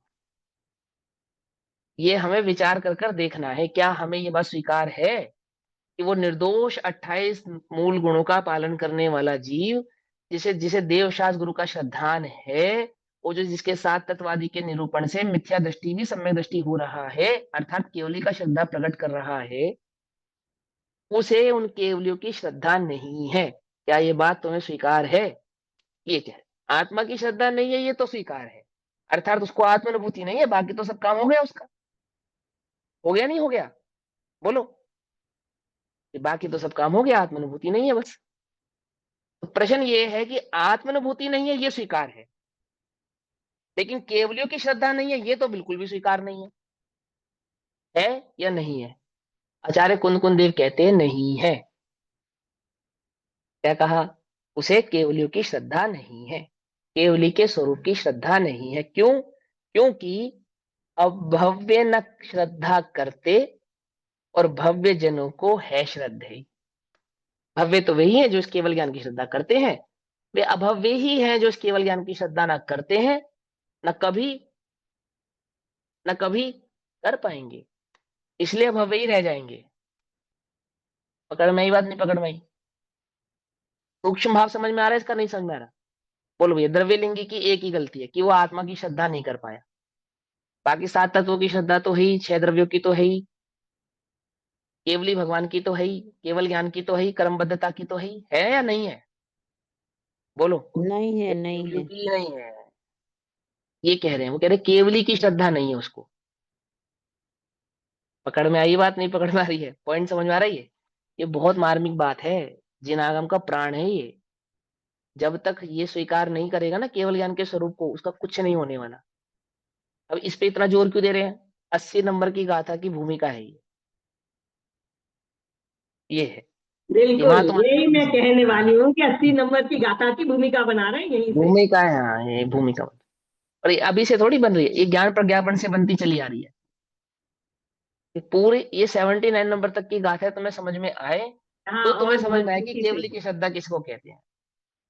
ये हमें विचार कर कर देखना है, क्या हमें ये बात स्वीकार है कि वो निर्दोष 28 मूल गुणों का पालन करने वाला जीव, जिसे जिसे देवशास्त्र गुरु का श्रद्धान है, वो जो जिसके साथ तत्वादि के निरूपण से मिथ्या दृष्टि भी सम्यक दृष्टि हो रहा है, अर्थात केवली का श्रद्धा प्रकट कर रहा है, उसे उन केवलियों की श्रद्धा नहीं है। क्या ये बात तुम्हें स्वीकार है? ये क्या है? आत्मा की श्रद्धा नहीं है ये तो स्वीकार है, अर्थात उसको आत्मानुभूति नहीं है, बाकी तो सब काम हो गया उसका। हो गया नहीं हो गया? बोलो, कि बाकी तो सब काम हो गया, आत्मानुभूति नहीं है बस। तो प्रश्न ये है कि आत्मानुभूति नहीं है ये स्वीकार लेकिन केवलियों की श्रद्धा नहीं है ये तो बिल्कुल भी स्वीकार नहीं है या नहीं है? आचार्य कुंद देव कहते हैं नहीं है। क्या कहा? उसे केवलियों की श्रद्धा नहीं है, केवली के स्वरूप की श्रद्धा नहीं है। क्यों? क्योंकि अब भव्य न श्रद्धा करते और भव्य जनों को है श्रद्धे। भव्य तो वही है जो इस केवल ज्ञान की श्रद्धा करते हैं, वे अभव्य ही हैं जो इस केवल ज्ञान की श्रद्धा ना करते हैं, न कभी न कभी कर पाएंगे, इसलिए अभव्य ही रह जाएंगे। पकड़ में आई बात? नहीं पकड़ में आई? सूक्ष्म भाव समझ में आ रहा है इसका? नहीं समझ में आ रहा? बोलो भैया। द्रव्यलिंगी की एक ही गलती है कि वो आत्मा की श्रद्धा नहीं कर पाया। बाकी सात तत्वों की श्रद्धा तो है ही, छह द्रव्यों की तो है ही, केवली भगवान की तो है ही, केवल ज्ञान की तो है ही, कर्मबद्धता की तो है या नहीं है? बोलो। नहीं है, नहीं केवली है। की नहीं है ये कह रहे हैं। वो कह रहे हैं केवली की श्रद्धा नहीं है उसको। पकड़ में आई बात? नहीं पकड़ में आ रही है? पॉइंट समझ में आ रही है? ये बहुत मार्मिक बात है, जिन आगम का प्राण है ये। जब तक ये स्वीकार नहीं करेगा ना केवल ज्ञान के स्वरूप को, उसका कुछ नहीं होने वाला। अब इस पे इतना जोर क्यों दे रहे हैं? 80 नंबर की गाथा की भूमिका है ये है। कि वहां बिल्कुल, तुम्हारे यही मैं कहने वाली हूँ कि 80 नंबर की गाथा की भूमिका बना रहे हैं यहीं से। भूमिका है, हाँ ये भूमिका। और ये अभी से थोड़ी बन रही है, ये ज्ञान प्रज्ञापन से बनती चली आ रही है। कि पूरे ये 79 नंबर तक की गाथा तुम्हें समझ में आए हाँ, तो तुम्हें और समझ में आए कि मजबूती केवल से। की श्रद्धा किसको कहते हैं।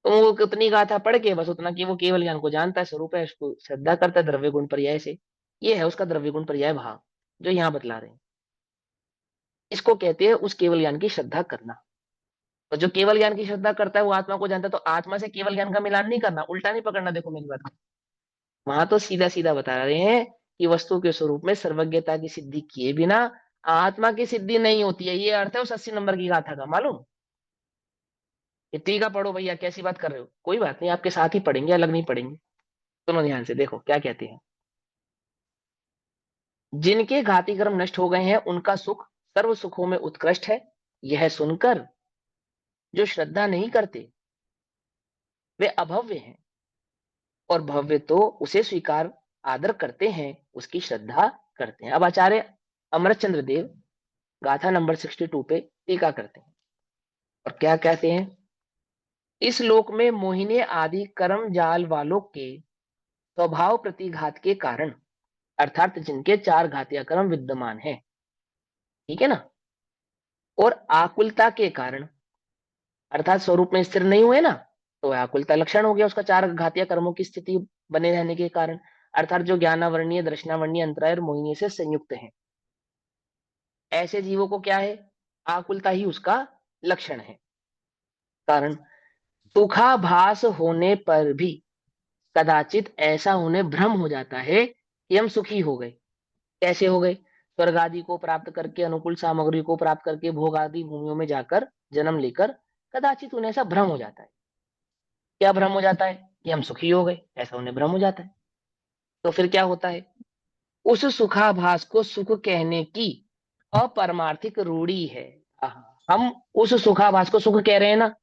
तुम वो कितनी गाथा पढ़ के बस उतना कि वो केवल ज्ञान को जानता है, स्वरूप है, उसको श्रद्धा करता है द्रव्य गुण पर्याय से। ये है उसका द्रव्य गुण पर्याय भाव जो यहाँ बतला रहे हैं। इसको कहते हैं उस केवल ज्ञान की श्रद्धा करना। तो जो केवल ज्ञान की श्रद्धा करता है वो आत्मा को जानता है, तो आत्मा से केवल ज्ञान का मिलान नहीं करना, उल्टा नहीं पकड़ना। देखो मेरी बात को, वहां तो सीधा सीधा बता रहे हैं कि वस्तु के स्वरूप में सर्वज्ञता की सिद्धि किए बिना आत्मा की सिद्धि नहीं होती है। ये अर्थ है उस 80 नंबर की गाथा का। मालूम? ये टीका पढ़ो भैया, कैसी बात कर रहे हो? कोई बात नहीं, आपके साथ ही पढ़ेंगे, अलग नहीं पढ़ेंगे। सुनो ध्यान से, देखो क्या कहते हैं। जिनके घाती कर्म नष्ट हो गए हैं उनका सुख सर्व सुखों में उत्कृष्ट है। यह सुनकर जो श्रद्धा नहीं करते वे अभव्य हैं, और भव्य तो उसे स्वीकार आदर करते हैं, उसकी श्रद्धा करते हैं। अब आचार्य अमरचंद्र देव गाथा नंबर 62 पे टीका करते हैं और क्या कहते हैं। इस लोक में मोहिनी आदि कर्म जाल वालों के स्वभाव प्रतिघात के कारण, अर्थात जिनके 4 घातीय कर्म विद्यमान है, ठीक है ना, और आकुलता के कारण, अर्थात स्वरूप में स्थिर नहीं हुए ना, तो वह आकुलता लक्षण हो गया उसका, 4 घातीय कर्मों की स्थिति बने रहने के कारण। अर्थात जो ज्ञानावर्णीय दर्शनावर्णीय अंतराय और मोहिनी से संयुक्त है, ऐसे जीवों को क्या है? आकुलता ही उसका लक्षण है। कारण सुखाभास होने पर भी कदाचित ऐसा उन्हें भ्रम हो जाता है कि हम सुखी हो गए। कैसे हो गए? स्वर्ग आदि को प्राप्त करके, अनुकूल सामग्री को प्राप्त करके, भोग आदि भूमियों में जाकर जन्म लेकर कदाचित उन्हें ऐसा भ्रम हो जाता है। क्या भ्रम हो जाता है? कि हम सुखी हो गए, ऐसा उन्हें भ्रम हो जाता है। तो फिर क्या होता है? उस सुखाभास को सुख कहने की अपरमार्थिक रूढ़ी है। हम उस सुखाभास को सुख कह रहे हैं ना,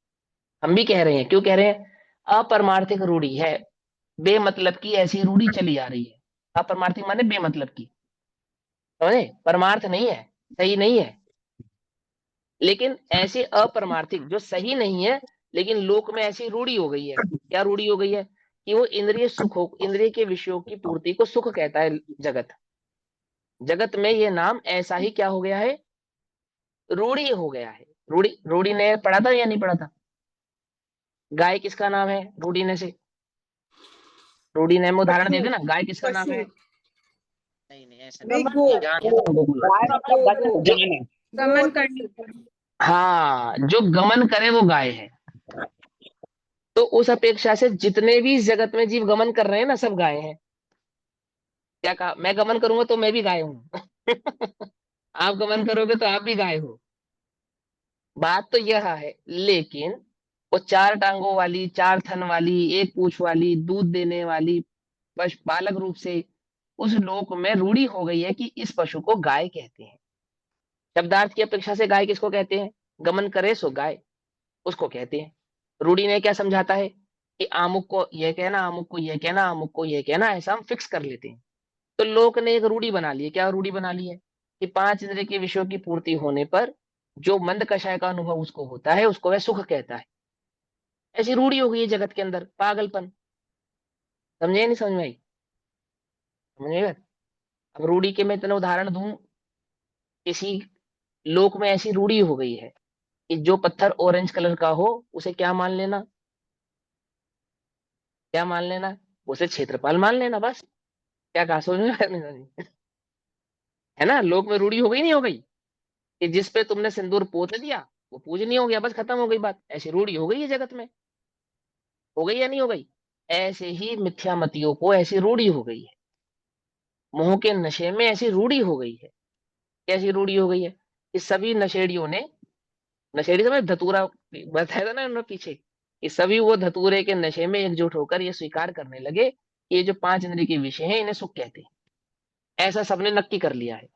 हम भी कह रहे हैं। क्यों कह रहे हैं? अपरमार्थिक रूढ़ी है, बेमतलब की ऐसी रूढ़ी चली आ रही है। अपरमार्थिक माने बेमतलब की, समझे? परमार्थ नहीं है, सही नहीं है, लेकिन ऐसे अपरमार्थिक जो सही नहीं है, लेकिन लोक में ऐसी रूढ़ी हो गई है। क्या रूढ़ी हो गई है? कि वो इंद्रिय सुखों, इंद्रिय के विषयों की पूर्ति को सुख कहता है जगत। जगत में ये नाम ऐसा ही क्या हो गया है? रूढ़ी हो गया है। रूढ़ी, रूढ़ी ने पढ़ा था या नहीं पढ़ा था? गाय किसका नाम है रूढ़ी ने से? रूढ़ी ने में उदाहरण दे देना, गाय किसका नाम है? नहीं नहीं, ऐसा नहीं, ध्यान से सुनो, बिल्कुल। गमन करने हाँ, जो गमन करे वो गाय है। तो उस अपेक्षा से जितने भी जगत में जीव गमन कर रहे हैं ना, सब गाय हैं। क्या कहा? मैं गमन करूंगा तो मैं भी गाय हूं। आप गमन करोगे तो आप भी गाय हो। बात तो यह है, लेकिन वो 4 टांगों वाली, 4 थन वाली, एक पूंछ वाली, दूध देने वाली बस बालक रूप से उस लोक में रूढ़ी हो गई है कि इस पशु को गाय कहते हैं। शब्दार्थ की अपेक्षा से गाय किसको कहते हैं? गमन करे सो गाय, उसको कहते हैं। रूढ़ी ने क्या समझाता है? कि आमुक को यह कहना, अमुक को यह कहना, अमुक को यह कहना, ऐसा हम फिक्स कर लेते हैं। तो लोक ने एक रूढ़ी बना ली है। क्या रूढ़ी बना ली है? कि 5 इंद्रिय के विषयों की पूर्ति होने पर जो मंद कषाय का अनुभव उसको होता है, उसको वह सुख कहता है। ऐसी रूढ़ी हो गई है जगत के अंदर, पागलपन। समझे नहीं समझ में आई? समझेगा? अब रूढ़ी के मैं इतने उदाहरण दूं, किसी लोक में ऐसी रूढ़ी हो गई है कि जो पत्थर ऑरेंज कलर का हो उसे क्या मान लेना? क्या मान लेना? उसे क्षेत्रपाल मान लेना, बस। क्या कहा? समझ में नहीं समझी? है ना, लोक में रूढ़ी हो गई नहीं हो गई? कि जिस पे तुमने सिंदूर पोत दिया वो पूजनीय हो गया, बस खत्म हो गई बात। ऐसी रूढ़ी हो गई है जगत में। हो गई या नहीं हो गई? ऐसे ही मिथ्यामतियों को ऐसी रूढ़ी हो गई है, मोह के नशे में ऐसी रूढ़ी हो गई है। कैसी रूढ़ी हो गई है? कि सभी नशेड़ियों ने, नशेड़ी समझ, धतूरा बताया था ना उन्होंने पीछे, कि सभी वो धतूरे के नशे में एकजुट होकर ये स्वीकार करने लगे कि ये जो 5 इंद्रिय के विषय हैं इन्हें सुख कहते हैं। ऐसा सबने नक्की कर लिया है।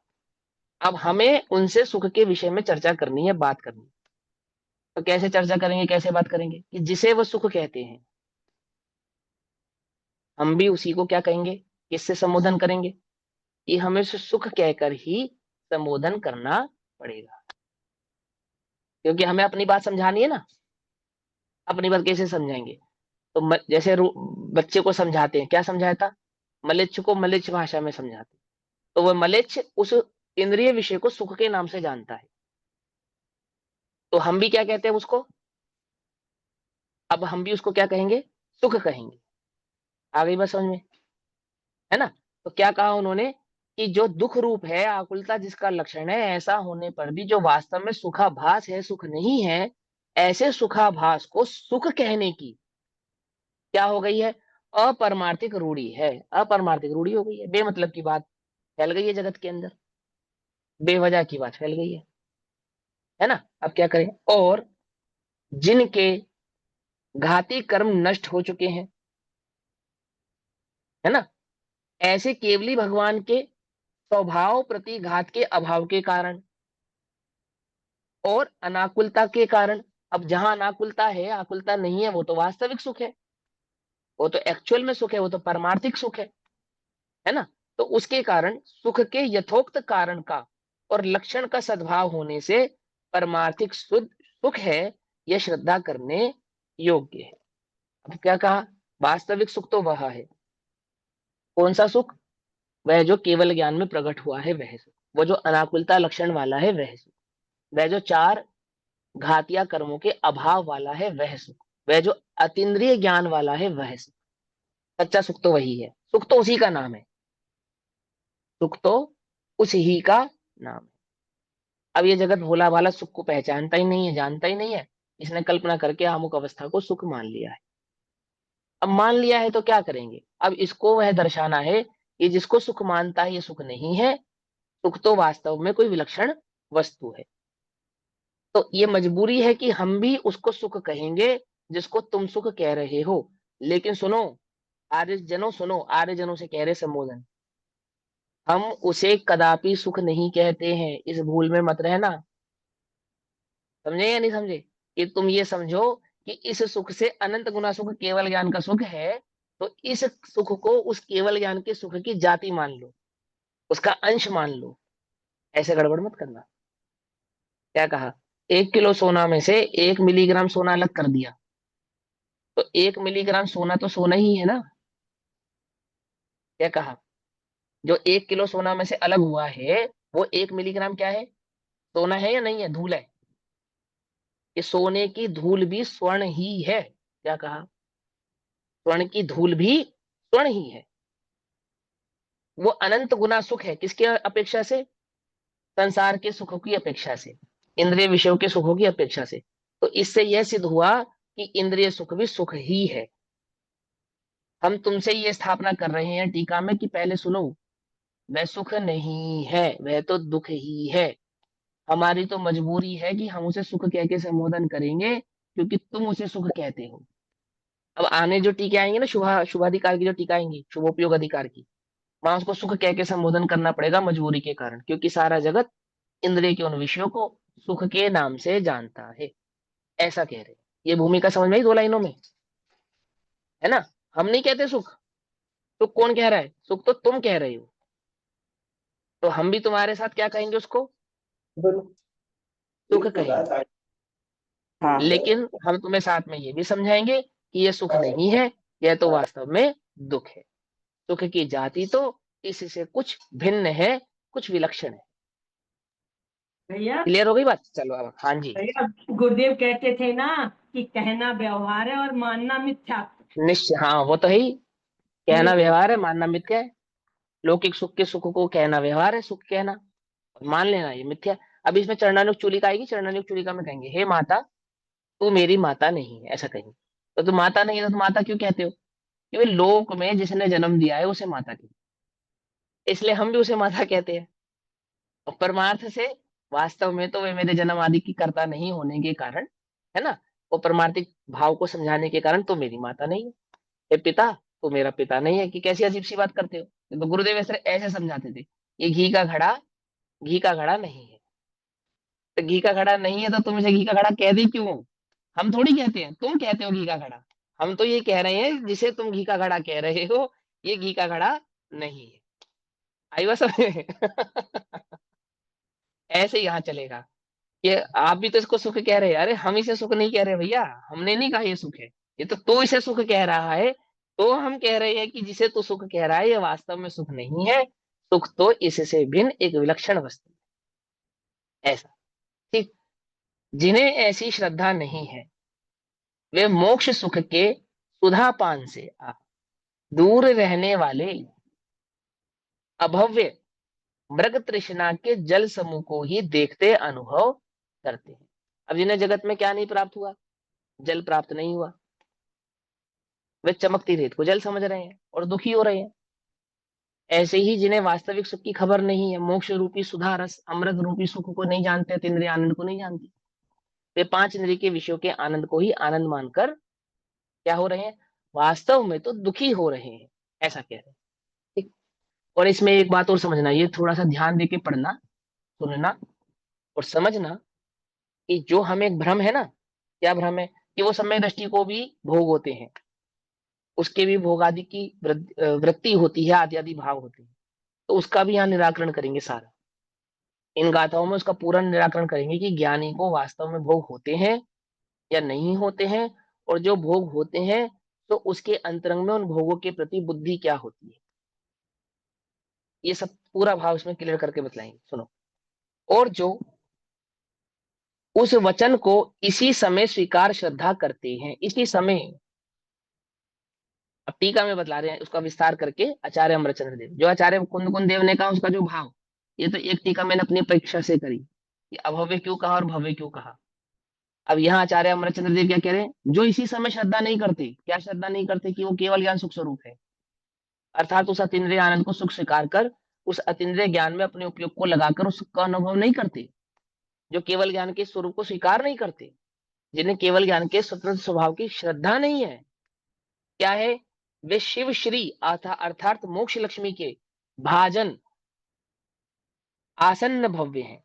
अब हमें उनसे सुख के विषय में चर्चा करनी है, बात करनी है। तो कैसे चर्चा करेंगे, कैसे बात करेंगे कि जिसे वो सुख कहते हैं, हम भी उसी को क्या कहेंगे, किससे संबोधन करेंगे, कि हमें उसे सुख कहकर ही संबोधन करना पड़ेगा, क्योंकि हमें अपनी बात समझानी है ना। अपनी बात कैसे समझाएंगे, तो जैसे बच्चे को समझाते हैं, क्या समझाता, मलेच्छ को मलेच्छ भाषा में समझाते, तो वह मलेच्छ उस इंद्रिय विषय को सुख के नाम से जानता है। तो हम भी क्या कहते हैं उसको, अब हम भी उसको क्या कहेंगे, सुख कहेंगे। आ गई बात समझ में, है ना। तो क्या कहा उन्होंने कि जो दुख रूप है, आकुलता जिसका लक्षण है, ऐसा होने पर भी जो वास्तव में सुखाभास है, सुख नहीं है, ऐसे सुखाभास को सुख कहने की क्या हो गई है, अपरमार्थिक रूढ़ी है। अपरमार्थिक रूढ़ी हो गई है, बेमतलब की बात फैल गई है जगत के अंदर, बेवजह की बात फैल गई है ना। अब क्या करें, और जिनके घाती कर्म नष्ट हो चुके हैं, है ना, ऐसे केवली भगवान के स्वभाव प्रति घात के अभाव के कारण और अनाकुलता के कारण। अब जहां अनाकुलता है, आकुलता नहीं है, वो तो वास्तविक सुख है, वो तो एक्चुअल में सुख है, वो तो परमार्थिक सुख है ना। तो उसके कारण सुख के यथोक्त कारण का और लक्षण का सद्भाव होने से परमार्थिक शुद्ध सुख है, यह श्रद्धा करने योग्य है। अब क्या कहा, वास्तविक सुख तो वह है, कौन सा सुख, वह जो केवल ज्ञान में प्रकट हुआ है वह सुख, वो जो अनाकुलता लक्षण वाला है वह सुख, वह जो चार घातिया कर्मों के अभाव वाला है वह सुख, वह जो अतीन्द्रिय ज्ञान वाला है वह सुख। सच्चा सुख तो वही है, सुख तो उसी का नाम है, सुख तो उस ही का नाम है। अब ये जगत भोला भाला सुख को पहचानता ही नहीं है, जानता ही नहीं है, इसने कल्पना करके अमुक अवस्था को सुख मान लिया है। अब मान लिया है तो क्या करेंगे, अब इसको वह दर्शाना है कि जिसको सुख मानता है ये सुख नहीं है, सुख तो वास्तव में कोई विलक्षण वस्तु है। तो ये मजबूरी है कि हम भी उसको सुख कहेंगे जिसको तुम सुख कह रहे हो। लेकिन सुनो आर्यजनों, सुनो आर्यजनों से कह रहे संबोधन, हम उसे कदापि सुख नहीं कहते हैं, इस भूल में मत रहना। समझे या नहीं समझे, कि तुम ये समझो कि इस सुख से अनंत गुना सुख केवल ज्ञान का सुख है, तो इस सुख को उस केवल ज्ञान के सुख की जाति मान लो, उसका अंश मान लो, ऐसे गड़बड़ मत करना। क्या कहा, 1 किलो सोना में से 1 मिलीग्राम सोना अलग कर दिया, तो 1 मिलीग्राम सोना तो सोना ही है ना। क्या कहा, जो 1 किलो सोना में से अलग हुआ है वो 1 मिलीग्राम क्या है, सोना है या नहीं है, धूल है। ये सोने की धूल भी स्वर्ण ही है। क्या कहा, स्वर्ण की धूल भी स्वर्ण ही है। वो अनंत गुना सुख है, किसके अपेक्षा से, संसार के सुखों की अपेक्षा से, इंद्रिय विषयों के सुखों की अपेक्षा से। तो इससे यह सिद्ध हुआ कि इंद्रिय सुख भी सुख ही है। हम तुमसे ये स्थापना कर रहे हैं टीका में कि पहले सुनो, वह सुख नहीं है, वह तो दुख ही है। हमारी तो मजबूरी है कि हम उसे सुख कह के संबोधन करेंगे, क्योंकि तुम उसे सुख कहते हो। अब आने जो टीके आएंगे ना, शुभाधिकार की जो टीका आएंगी, शुभोपयोग अधिकार की, वहां उसको सुख कह के संबोधन करना पड़ेगा मजबूरी के कारण, क्योंकि सारा जगत इंद्रिय के उन विषयों को सुख के नाम से जानता है, ऐसा कह रहे। ये भूमिका समझ में आई 2 लाइनों में, है ना। हम नहीं कहते सुख, सुख कौन कह रहा है, सुख तो तुम कह रहे हो। तो हम भी तुम्हारे साथ क्या कहेंगे, उसको सुख कहेंगे। लेकिन हम तुम्हें साथ में ये भी समझाएंगे कि ये सुख नहीं है, यह तो वास्तव में दुख है। सुख की जाति तो इससे कुछ भिन्न है, कुछ विलक्षण है। भैया क्लियर हो गई बात, चलो अब हाँ जी। भैया गुरुदेव कहते थे ना कि कहना व्यवहार है और मानना मिथ्या। निश्चय, हाँ वो तो है ही, कहना व्यवहार है, मानना मिथ्या है। लौकिक सुख के सुख को कहना व्यवहार है, सुख कहना, और मान लेना ये मिथ्या। अब इसमें चरणानुग चूलिका आएगी, चरणानुग चूलिका में कहेंगे, हे माता तू मेरी माता नहीं है, ऐसा कहेंगे। तो तू माता नहीं है तो माता क्यों कहते हो, क्योंकि लोक में जिसने जन्म दिया है उसे माता कहते, इसलिए हम भी उसे माता कहते हैं। और परमार्थ से वास्तव में तो वे मेरे जन्म आदि की कर्ता नहीं होने के कारण, है ना, वो परमार्थिक भाव को समझाने के कारण तो मेरी माता नहीं है। हे पिता तो मेरा पिता नहीं है, कि कैसी अजीब सी बात करते हो। तो गुरुदेव ऐसे ऐसे समझाते थे, ये घी का घड़ा नहीं है, तो घी का घड़ा नहीं है तो तुम इसे घी का घड़ा कह दी क्यों? हम थोड़ी कहते हैं, तुम कहते हो घी का घड़ा। हम तो ये कह रहे हैं जिसे तुम घी का घड़ा कह रहे हो ये घी का घड़ा नहीं है। आई बात समझ में? ऐसे यहाँ चलेगा। ये आप भी तो इसको सुख कह रहे हैं, अरे हम इसे सुख नहीं कह रहे भैया, हमने नहीं कहा ये सुख है, ये तो तू इसे सुख कह रहा है। तो हम कह रहे हैं कि जिसे तू सुख कह रहा है ये वास्तव में सुख नहीं है, सुख तो इससे भिन्न एक विलक्षण वस्तु है। ऐसा ठीक। जिन्हें ऐसी श्रद्धा नहीं है वे मोक्ष सुख के सुधापान से दूर रहने वाले अभव्य मृग तृष्णा के जल समूह को ही देखते अनुभव करते हैं। अब जिन्हें जगत में क्या नहीं प्राप्त हुआ, जल प्राप्त नहीं हुआ, वे चमकती रेत को जल समझ रहे हैं और दुखी हो रहे हैं। ऐसे ही जिन्हें वास्तविक सुख की खबर नहीं है, मोक्ष रूपी सुधा रस अमृत रूपी सुख को नहीं जानते, इंद्रिय आनंद को नहीं जानती, वे पांच इंद्रिय के विषयों के आनंद को ही आनंद मानकर क्या हो रहे हैं, वास्तव में तो दुखी हो रहे हैं, ऐसा कह रहे हैं। ठीक। और इसमें एक बात और समझना, ये थोड़ा सा ध्यान देके पढ़ना, सुनना और समझना कि जो हमें एक भ्रम है ना, क्या भ्रम है कि वो समय दृष्टि को भी भोग होते हैं, उसके भी भोग आदि की वृत्ति होती है, आदि आदि भाव होते हैं। तो उसका भी यहाँ निराकरण करेंगे सारा, इन गाथाओं में उसका पूरा निराकरण करेंगे कि ज्ञानी को वास्तव में भोग होते हैं या नहीं होते हैं, और जो भोग होते हैं तो उसके अंतरंग में उन भोगों के प्रति बुद्धि क्या होती है, ये सब पूरा भाव इसमें क्लियर करके बतलाएंगे। सुनो। और जो उस वचन को इसी समय स्वीकार श्रद्धा करते हैं, इसी समय, अब टीका में बतला रहे हैं उसका विस्तार करके आचार्य अमरचंद्र देव, जो आचार्य कुंद कुंद देव ने कहा उसका जो भाव, ये तो एक टीका मैंने अपनी परीक्षा से करी कि अभव्य क्यों कहा और भव्य क्यों कहा। अब यहाँ आचार्य अमरचंद्र देव क्या कह रहे हैं, जो इसी समय श्रद्धा नहीं करते, क्या श्रद्धा नहीं करते कि वो केवल ज्ञान सुख स्वरूप है, अर्थात उस अतीन्द्रिय आनंद को सुख स्वीकार कर उस अतीन्द्रिय ज्ञान में अपने उपयोग को लगाकर उसका अनुभव नहीं करते, जो केवल ज्ञान के स्वरूप को स्वीकार नहीं करते, जिन्हें केवल ज्ञान के स्वतंत्र स्वभाव की श्रद्धा नहीं है, क्या है, वे शिव श्री अर्थात मोक्ष लक्ष्मी के भाजन आसन्न भव्य हैं,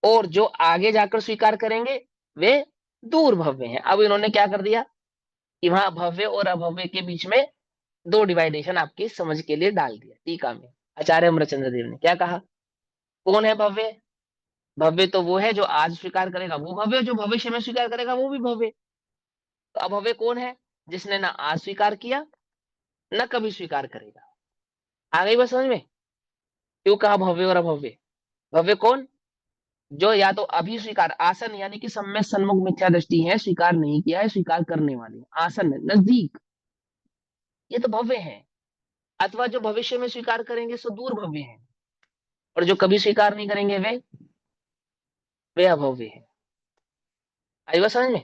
और जो आगे जाकर स्वीकार करेंगे वे दूर भव्य हैं। अब इन्होंने क्या कर दिया कि वहां भव्य और अभव्य के बीच में दो डिवाइडेशन आपकी समझ के लिए डाल दिया। टीका में आचार्य अमरचंद्र देव ने क्या कहा, कौन है भव्य? भव्य तो वो है जो आज स्वीकार करेगा वो भव्य, जो भविष्य में स्वीकार करेगा वो भी भव्य। तो अभव्य कौन है? जिसने ना आज स्वीकार किया न कभी स्वीकार करेगा। आ गई बात समझ में? क्यों कहा भव्य और अभव्य? भव्य कौन? जो या तो अभी स्वीकार आसन यानी कि सम्यक सन्मुख मिथ्या दृष्टि है, स्वीकार नहीं किया है, स्वीकार करने वाले आसन नजदीक, ये तो भव्य है। अथवा जो भविष्य में स्वीकार करेंगे सो दूर भव्य है, और जो कभी स्वीकार नहीं करेंगे वे अभव्य है। आई बात समझ में?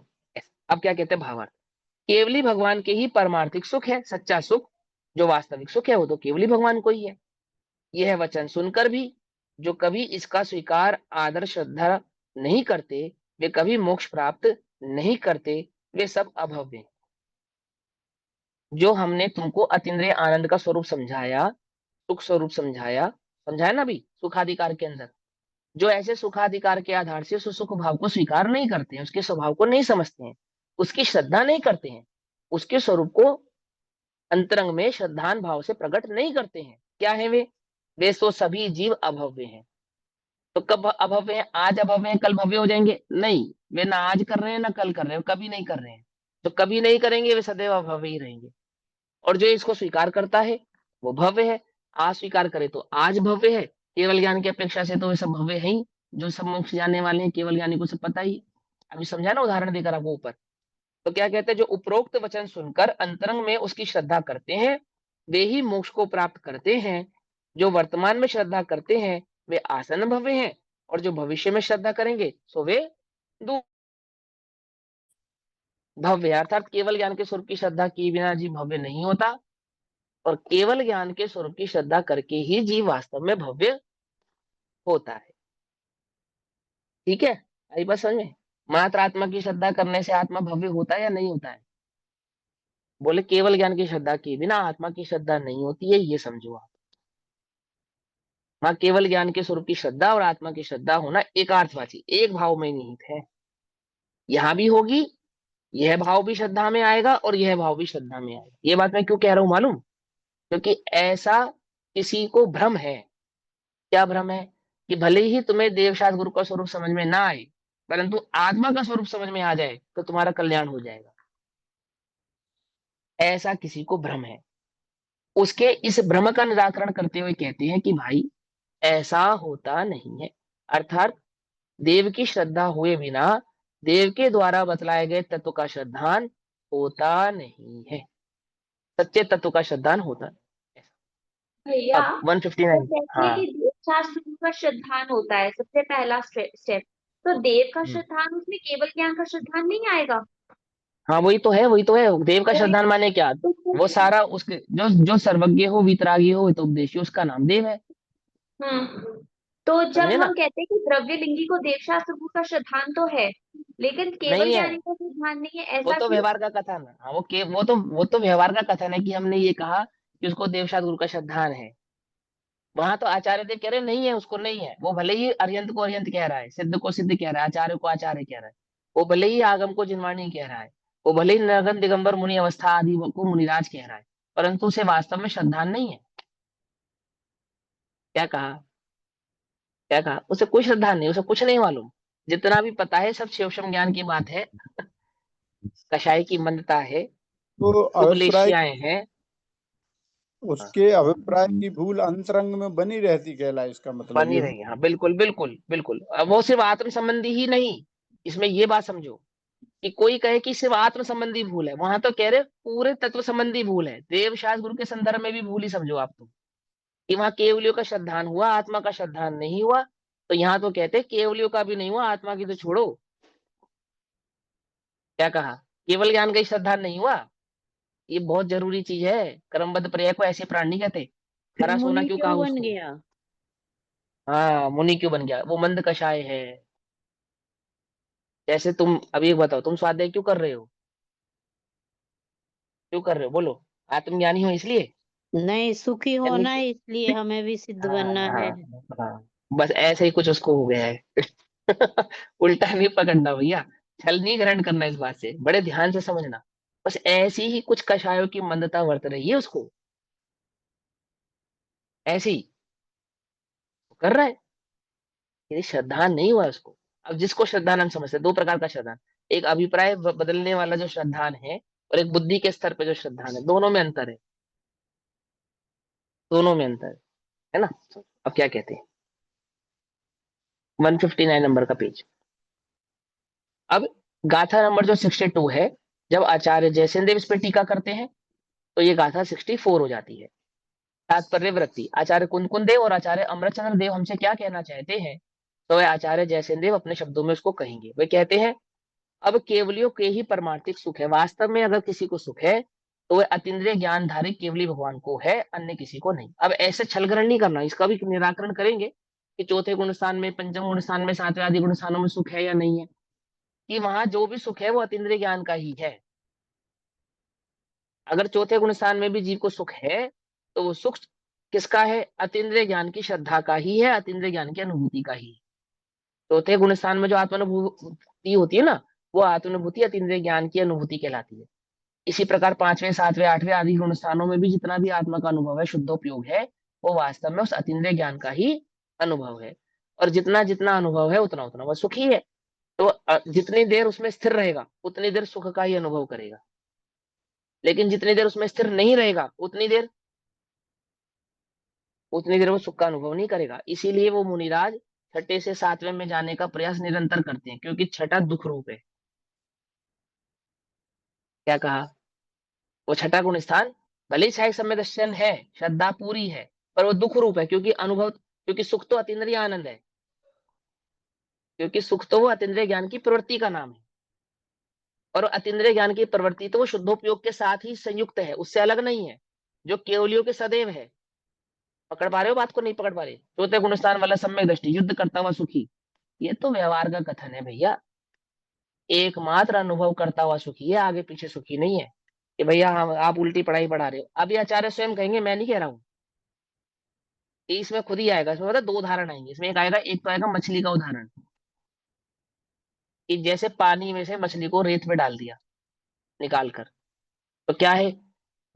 अब क्या कहते हैं भावार्थ, केवली भगवान के ही परमार्थिक सुख है, सच्चा सुख जो वास्तविक सुख है वो तो केवली भगवान को ही है। यह वचन सुनकर भी जो कभी इसका स्वीकार आदर श्रद्धा नहीं करते वे कभी मोक्ष प्राप्त नहीं करते, वे सब अभव्य हैं। जो हमने तुमको अतीन्द्रिय आनंद का स्वरूप समझाया, सुख स्वरूप समझाया, समझाया ना भी सुखाधिकार के अंदर, जो ऐसे सुखाधिकार के आधार से सुख भाव को स्वीकार नहीं करते हैं, उसके स्वभाव को नहीं समझते हैं, उसकी श्रद्धा नहीं करते हैं, उसके स्वरूप को अंतरंग में श्रद्धान भाव से प्रकट नहीं करते हैं, क्या है वे तो सभी जीव अभव्य हैं। तो कब अभव्य हैं? आज अभव्य हैं, कल भव्य हो जाएंगे? नहीं, वे ना आज कर रहे हैं ना कल कर रहे हैं, कभी नहीं कर रहे हैं। तो कभी नहीं करेंगे वे सदैव अभव्य ही रहेंगे। और जो इसको स्वीकार करता है वो भव्य है, आज स्वीकार करे तो आज भव्य है, केवल ज्ञान की अपेक्षा से तो वे सब भव्य है ही, जो सब मोक्ष जाने वाले हैं केवल ज्ञानी को सब पता ही। अभी समझा ना उदाहरण देकर आपको ऊपर। तो क्या कहते हैं, जो उपरोक्त वचन सुनकर अंतरंग में उसकी श्रद्धा करते हैं वे ही मोक्ष को प्राप्त करते हैं। जो वर्तमान में श्रद्धा करते हैं वे आसन्न भव्य हैं, और जो भविष्य में श्रद्धा करेंगे सो वे दूर भव्य। अर्थात केवल ज्ञान के स्वरूप की श्रद्धा किए बिना जीव भव्य नहीं होता, और केवल ज्ञान के स्वरूप की श्रद्धा करके ही जीव वास्तव में भव्य होता है। ठीक है, आई बात समझ में? मात्र आत्मा की श्रद्धा करने से आत्मा भव्य होता है या नहीं होता है? बोले केवल ज्ञान की श्रद्धा किए बिना आत्मा की श्रद्धा नहीं होती है, ये समझो आप। वहां केवल ज्ञान के स्वरूप की श्रद्धा और आत्मा की श्रद्धा होना एकार्थवाची, एक भाव में निहित है। यहाँ भी होगी, यह भाव भी श्रद्धा में आएगा और यह भाव भी श्रद्धा में आएगा। ये बात मैं क्यों कह रहा हूं मालूम? क्योंकि ऐसा किसी को भ्रम है। क्या भ्रम है? कि भले ही तुम्हें देवशास्त्र गुरु का स्वरूप समझ में ना आए, परंतु आत्मा का स्वरूप समझ में आ जाए तो तुम्हारा कल्याण हो जाएगा। ऐसा किसी को भ्रम है। उसके इस भ्रम का निराकरण करते हुए कहते हैं कि भाई ऐसा होता नहीं है। अर्थात देव की श्रद्धा हुए बिना देव के द्वारा बतलाए गए तत्व का श्रद्धान होता नहीं है। सच्चे तत्व का श्रद्धान होता नहीं। भैया अब तो 159। कहते हैं हाँ। कि देव शास्त्र का श्रद्धान होता है सबसे पहला स्टेप। तो देव का हम्म। श्रद्धान उसमें केवल ज्ञान का श्रद्धान नहीं आएगा। हाँ वही तो है, वही तो है। देव का तो श्रद्धान माने क्या? तो वो सारा उसके जो जो सर्वज्ञ हो, वितरागी हो, हितोपदेशी, उसका नाम देव है। हम्म तो जब समझे ना? हम कहते हैं कि द्रव्य लिंगी को देव शास्त्र का श्रद्धान तो है, लेकिन केवल नहीं है, ज्ञानी का श्रद्धान नहीं है, वो ऐसा तो क्यों? व्यवहार का कथन है। हाँ वो तो व्यवहार का कथन है कि हमने ये कहा कि उसको देवशास्त्र गुरु का श्रद्धान है। वहां तो आचार्य देव कह रहे नहीं है, उसको नहीं है। वो भले ही अर्यंत को अर्यंत कह रहा है, सिद्ध को सिद्ध कह रहा है, आचार्य को आचार्य कह रहा है, वो भले ही आगम को जिन्वाणी कह रहा है, वो भले ही नगन दिगंबर मुनि अवस्था आदि को मुनिराज कह रहा है, परंतु उसे वास्तव में श्रद्धान नहीं है। क्या कहा? क्या कहा? उसे कोई श्रद्धान नहीं, उसे कुछ नहीं मालूम। जितना भी पता है सब शिवशम ज्ञान की बात है। कषाय की मंदता है, तो अभिप्राय, उपलेशियाएं हैं। हाँ, उसके अभिप्राय की भूल अंतरंग में बनी रहती कहला, इसका मतलब बनी ये। रही। हाँ बिल्कुल बिल्कुल बिल्कुल। अब वो सिर्फ आत्म संबंधी ही नहीं, इसमें ये बात समझो कि कोई कहे कि सिर्फ आत्म संबंधी भूल है, वहां तो कह रहे पूरे तत्व संबंधी भूल है। देव शास्त्र गुरु के संदर्भ में भी भूल ही समझो आप तो, कि वहां केवलियों का श्रद्धान हुआ, आत्मा का श्रद्धान नहीं हुआ। तो यहाँ तो कहते केवलियों का भी नहीं हुआ, आत्मा की तो छोड़ो। क्या कहा? केवल ज्ञान का ही श्रद्धान नहीं हुआ। ये बहुत जरूरी चीज है। क्रमबद्ध पर्याय को ऐसे प्राण नहीं कहते। फिर हरा सोना मुनि क्यों कहा क्यों बन उसको? गया? हाँ मुनि क्यों बन गया? वो मंद कषाय है। जैसे तुम अभी एक बताओ, तुम स्वाध्याय क्यों कर रहे हो? क्यों कर रहे हो बोलो? आत्मज्ञानी हो इसलिए? नहीं, सुखी या होना नीचे? है इसलिए हमें भी सिद्ध हाँ बनना हाँ है। हाँ, बस ऐसे ही कुछ उसको हो गया है। उल्टा नहीं पकड़ना भैया, छल नहीं ग्रहण करना। इस बात से बड़े ध्यान से समझना। बस ऐसी ही कुछ कषायों की मंदता वर्त रही है उसको, ऐसे ही कर रहा है। ये श्रद्धान नहीं हुआ उसको। अब जिसको श्रद्धान हम समझते हैं, दो प्रकार का श्रद्धान, एक अभिप्राय बदलने वाला जो श्रद्धान है, और एक बुद्धि के स्तर पे जो श्रद्धान है। दोनों में अंतर है, दोनों में अंतर है ना? अब क्या कहते हैं, 159 नंबर का पेज। अब गाथा नंबर जो 62 है, जब आचार्य जयसेन देव इस पर टीका करते हैं तो ये गाथा 64 हो जाती है। तात्पर्य वृत्ति, आचार्य कुंदकुंद देव और आचार्य अमृतचंद्र देव हमसे क्या कहना चाहते हैं, तो वह आचार्य जयसेन देव अपने शब्दों में उसको कहेंगे। वे कहते हैं अब केवलियों के ही परमार्थिक सुख है। वास्तव में अगर किसी को सुख है तो वह अतीन्द्रिय ज्ञानधारी केवली भगवान को है, अन्य किसी को नहीं। अब ऐसे छलग्रहण नहीं करना, इसका भी निराकरण करेंगे कि चौथे गुण स्थान में, पंचम गुण स्थान में, सातवें आदि गुण स्थानों में सुख है या नहीं है। कि वहां जो भी सुख है वो अतीन्द्रिय ज्ञान का ही है। अगर चौथे गुण स्थान में भी जीव को सुख है तो वो सुख किसका है? अतीन्द्रिय ज्ञान की श्रद्धा का ही है, अतीन्द्रिय ज्ञान की अनुभूति का ही। चौथे गुण स्थान में जो आत्मानुभूति होती है ना, वो आत्मानुभूति अतीन्द्रिय ज्ञान की अनुभूति कहलाती है। इसी प्रकार पांचवें, सातवें, आठवें आदि गुण स्थानों में भी जितना भी आत्मा का अनुभव है, शुद्धोपयोग है, वो वास्तव में उस अतीन्द्रिय ज्ञान का ही अनुभव है। और जितना जितना अनुभव है उतना उतना वह सुखी है। तो जितनी देर उसमें स्थिर रहेगा उतनी देर सुख का ही अनुभव करेगा, लेकिन जितनी देर उसमें स्थिर नहीं रहेगा उतनी देर वो सुख का अनुभव नहीं करेगा। इसीलिए वो मुनिराज छठे से सातवें में जाने का प्रयास निरंतर करते हैं, क्योंकि छठा दुख रूप है। क्या कहा? वो छठा गुण स्थान भले ही छाया समय दर्शन है, श्रद्धा पूरी है, पर वो दुख रूप है, क्योंकि अनुभव, क्योंकि सुख तो अतीन्द्रिय आनंद है, क्योंकि सुख तो वो अतीन्द्रिय ज्ञान की प्रवृत्ति का नाम है। और अतीन्द्रिय ज्ञान की प्रवृत्ति तो वो शुद्धोपयोग के साथ ही संयुक्त है, उससे अलग नहीं है, जो केवलियों के सदैव है। पकड़ पा रहे हो बात को? नहीं पकड़ पा रहे? चौथे गुणस्थान वाला सम्यक दृष्टि, युद्ध करता हुआ सुखी, ये तो व्यवहार का कथन है भैया। एकमात्र अनुभव करता हुआ सुखी है, आगे पीछे सुखी नहीं है। कि भैया आप उल्टी पढ़ाई पढ़ा रहे हो, अभी आचार्य स्वयं कहेंगे, मैं नहीं कह रहा हूं। इसमें खुद ही आएगा, इसमें मतलब दो उदाहरण आएंगे। इसमें एक आएगा, एक तो आएगा मछली का उदाहरण, कि जैसे पानी में से मछली को रेत में डाल दिया निकाल कर, तो क्या है,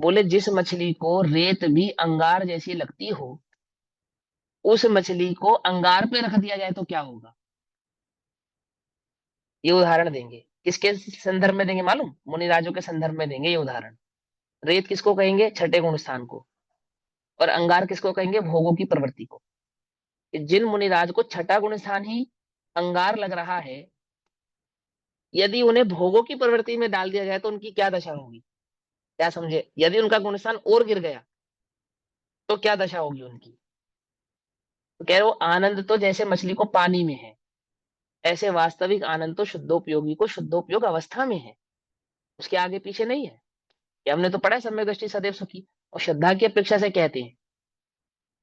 बोले जिस मछली को रेत भी अंगार जैसी लगती हो, उस मछली को अंगार पे रख दिया जाए तो क्या होगा। ये उदाहरण देंगे, किसके संदर्भ में देंगे मालूम, मुनिराजों के संदर्भ में देंगे ये उदाहरण। रेत किसको कहेंगे, छठे गुण स्थान को, और अंगार किसको कहेंगे, भोगों की प्रवृत्ति को। कि जिन मुनिराज को छठा गुण स्थान ही अंगार लग रहा है, यदि उन्हें भोगों की प्रवृत्ति में डाल दिया जाए तो उनकी क्या दशा होगी, क्या समझे। यदि उनका गुणस्थान और गिर गया तो क्या दशा होगी उनकी। तो कह रहे हो आनंद तो जैसे मछली को पानी में है, ऐसे वास्तविक आनंद तो शुद्धोपयोगी को शुद्धोपयोग अवस्था में है, उसके आगे पीछे नहीं है। ये हमने तो पढ़ा है, सम्यक दृष्टि सदैव सुखी, और श्रद्धा की अपेक्षा से कहते हैं,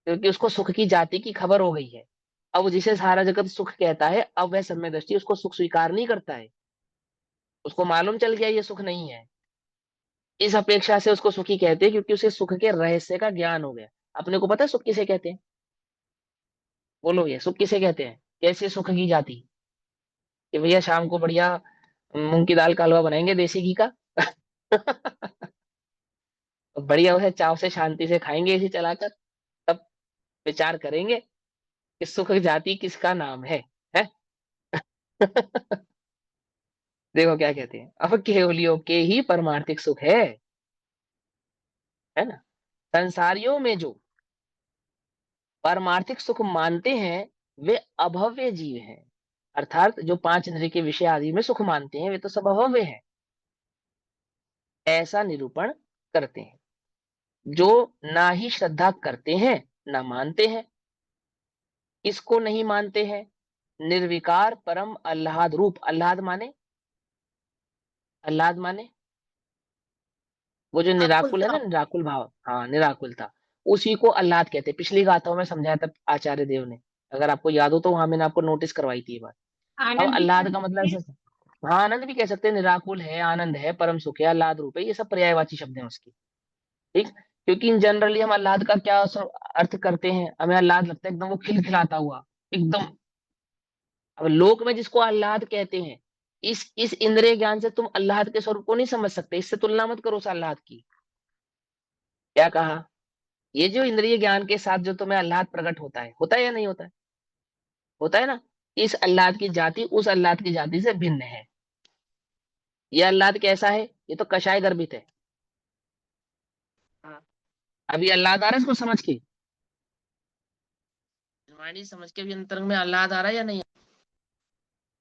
क्योंकि उसको सुख की जाति की खबर हो गई है। अब जिसे सारा जगत सुख कहता है, अब वह सम्यक दृष्टि उसको सुख स्वीकार नहीं करता है, उसको मालूम चल गया ये सुख नहीं है, इस अपेक्षा से उसको सुखी कहते हैं, क्योंकि उसे सुख के रहस्य का ज्ञान हो गया। अपने को पता है सुख किसे कहते हैं, बोलो ये सुख किसे कहते हैं, कैसे सुख की जाति, कि भैया शाम को बढ़िया मूंग की दाल का हलवा बनाएंगे देसी घी का बढ़िया उसे चाव से शांति से खाएंगे इसे चलाकर, तब विचार करेंगे कि सुख जाति किसका नाम है? देखो क्या कहते हैं, अब केवलियों के ही परमार्थिक सुख है ना। संसारियों में जो परमार्थिक सुख मानते हैं वे अभव्य जीव हैं, अर्थात जो पांच इंद्रिय के विषय आदि में सुख मानते हैं वे तो सब अभव्य हैं, ऐसा निरूपण करते हैं। जो ना ही श्रद्धा करते हैं ना मानते हैं। इसको नहीं मानते हैं, निर्विकार परम आह्लाद रूप, आह्लाद माने, आह्लाद माने वो जो निराकुल है ना, निराकुल भाव, हाँ निराकुलता, उसी को आह्लाद कहते हैं। पिछली गाथाओं में समझाया था आचार्य देव ने, अगर आपको याद हो तो वहां मैंने आपको नोटिस करवाई थी ये बात। अब आनंद भी आह्लाद का मतलब ऐसे, हाँ आनंद भी कह सकते हैं, निराकुल है, आनंद है, परम सुख है, आह्लाद रूप है, ये सब पर्यायवाची शब्द हैं उसकी, ठीक। क्योंकि इन जनरली हम आह्लाद का क्या अर्थ करते हैं, हमें आह्लाद लगता है एकदम वो खिलखिलाता हुआ एकदम। अब लोक में जिसको आह्लाद कहते हैं, इस इंद्रिय ज्ञान से तुम आह्लाद के स्वरूप को नहीं समझ सकते, इससे तुलना मत करो उस आह्लाद की। क्या कहा, ये जो इंद्रिय ज्ञान के साथ जो तुम्हें आह्लाद प्रकट होता है या नहीं होता है, होता है ना। इस आह्लाद की जाति उस आह्लाद की जाति से भिन्न है। ये आह्लाद कैसा है, ये तो कषाय गर्भित है। हाँ। अभी आह्लाद आ रहा है इसको समझ के, वाणी समझ के भी अंतरंग में आह्लाद आ रहा है या नहीं।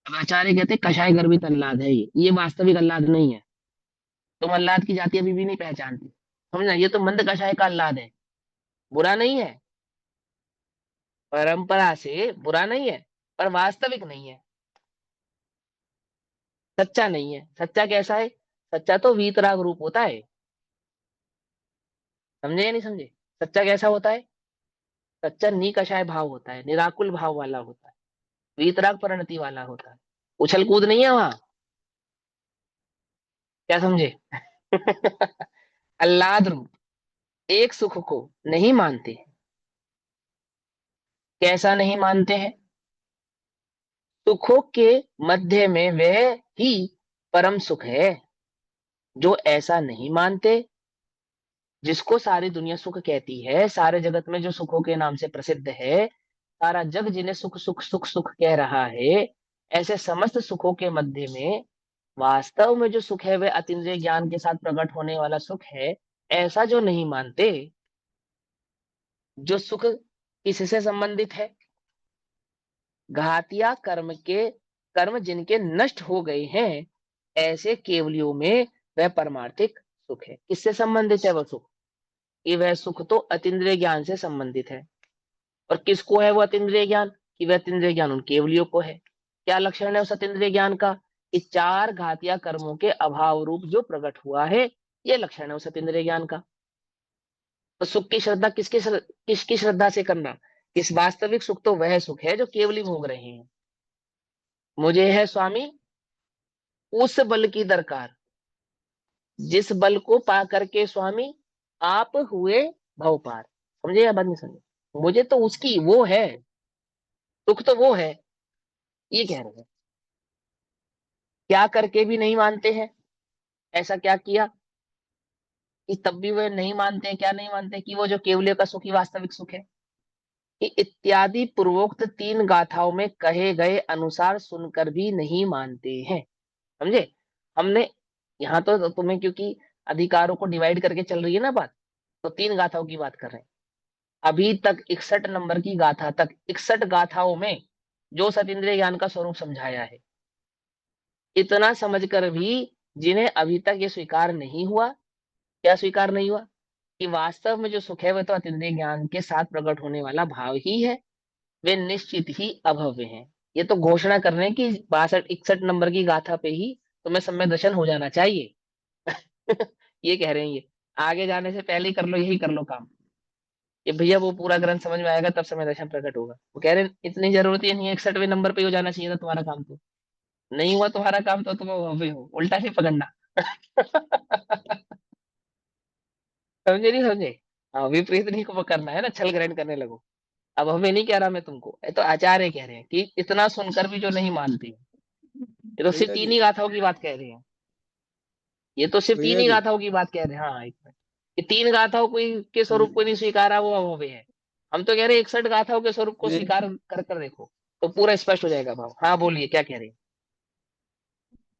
अब आचार्य कहते हैं कषाय गर्भित आह्लाद है, ये वास्तविक आह्लाद नहीं है। तुम आह्लाद की जाति अभी भी नहीं पहचानती, समझना, ये तो मंद कषाय का आह्लाद है, बुरा नहीं है, परंपरा से बुरा नहीं है, पर वास्तविक नहीं है, सच्चा नहीं है। सच्चा कैसा है, सच्चा तो वीतराग रूप होता है, समझे या नहीं समझे। सच्चा कैसा होता है, सच्चा निकषाय भाव होता है, निराकुल भाव वाला होता है, वीतराग परिणति वाला होता है, उछल कूद नहीं है वहां, क्या समझे आह्लाद रूप एक सुख को नहीं मानते। कैसा नहीं मानते हैं, सुखों के मध्य में वह ही परम सुख है। जो ऐसा नहीं मानते, जिसको सारी दुनिया सुख कहती है, सारे जगत में जो सुखों के नाम से प्रसिद्ध है, सारा जग जिन्हें सुख सुख सुख सुख कह रहा है, ऐसे समस्त सुखों के मध्य में वास्तव में जो सुख है वह अतीन्द्रिय ज्ञान के साथ प्रकट होने वाला सुख है, ऐसा जो नहीं मानते। जो सुख किससे संबंधित है, घातिया कर्म जिनके नष्ट हो गए हैं, ऐसे केवलियों में वह परमार्थिक सुख है। किससे संबंधित है वह सुख, कि वह सुख तो अतीन्द्रिय ज्ञान से संबंधित है। और किसको है वो अतीन्द्रिय ज्ञान, कि वह अतीन्द्रिय ज्ञान उन केवलियों को है। क्या लक्षण है उस अतीन्द्रिय ज्ञान का, कि चार घातिया कर्मों के अभाव रूप जो प्रकट हुआ है, ये लक्षण है उस अतीन्द्रिय ज्ञान का। तो सुख की श्रद्धा किसकी श्रद्धा से करना, इस वास्तविक सुख तो वह सुख है जो केवली भोग रहे हैं। मुझे है स्वामी उस बल की दरकार, जिस बल को पा करके स्वामी आप हुए भव पार। समझे या बात नहीं समझे, मुझे तो उसकी वो है, सुख तो वो है, ये कह रहे हैं। क्या करके भी नहीं मानते हैं, ऐसा क्या किया कि तब भी वे नहीं मानते हैं, क्या नहीं मानते कि वो जो केवल्य का सुख ही वास्तविक सुख है, कि इत्यादि पूर्वोक्त 3 गाथाओं में कहे गए अनुसार सुनकर भी नहीं मानते हैं। समझे? हमने यहाँ तो तुम्हें क्योंकि अधिकारों को डिवाइड करके चल रही है ना बात, तो 3 गाथाओं की बात कर रहे हैं। अभी तक 61 नंबर की गाथा तक 61 गाथाओं में जो सतीन्द्रिय ज्ञान का स्वरूप समझाया है, इतना समझकर भी जिन्हें अभी तक ये स्वीकार नहीं हुआ, क्या स्वीकार नहीं हुआ कि वास्तव में जो सुख है वह तो अतीन्द्रिय ज्ञान के साथ प्रकट होने वाला भाव ही है, वे निश्चित ही अभव्य हैं। ये तो घोषणा कर रहे हैं कि 62-61 नंबर की गाथा पे ही तुम्हें सम्यक दर्शन हो जाना चाहिए। ये कह रहे हैं ये, आगे जाने से पहले ही कर लो, यही कर लो काम, कि भैया वो पूरा ग्रंथ समझ में आएगा तब समय दर्शन प्रकट होगा। वो कह रहे हैं इतनी जरूरत ही नहीं है, 61वें नंबर पे हो जाना चाहिए था तुम्हारा काम, तो नहीं हुआ तुम्हारा काम, तो तुम अभी हो उल्टा से पकड़ना। समझे नहीं समझे? हाँ, विपरीत नहीं को पकड़ना है ना, छल ग्रहण करने लगो। अब हमें नहीं कह रहा मैं तुमको, ये तो आचार्य कह रहे हैं कि इतना सुनकर भी जो नहीं मानते, ये तो सिर्फ भैया 3 जी, ही गाथाओं की बात कह रहे हैं। ये तो सिर्फ 3 भैया ही जी, गाथाओं की बात कह रहे हैं। हाँ, एक मिनट, ये 3 गाथाओं कोई के स्वरूप को नहीं स्वीकारा, वो अभव्य है। हम तो कह रहे हैं 61 गाथाओं के स्वरूप को मैं स्वीकार कर कर देखो, तो पूरा स्पष्ट हो जाएगा भाव। हाँ बोलिए, क्या कह रहे हैं?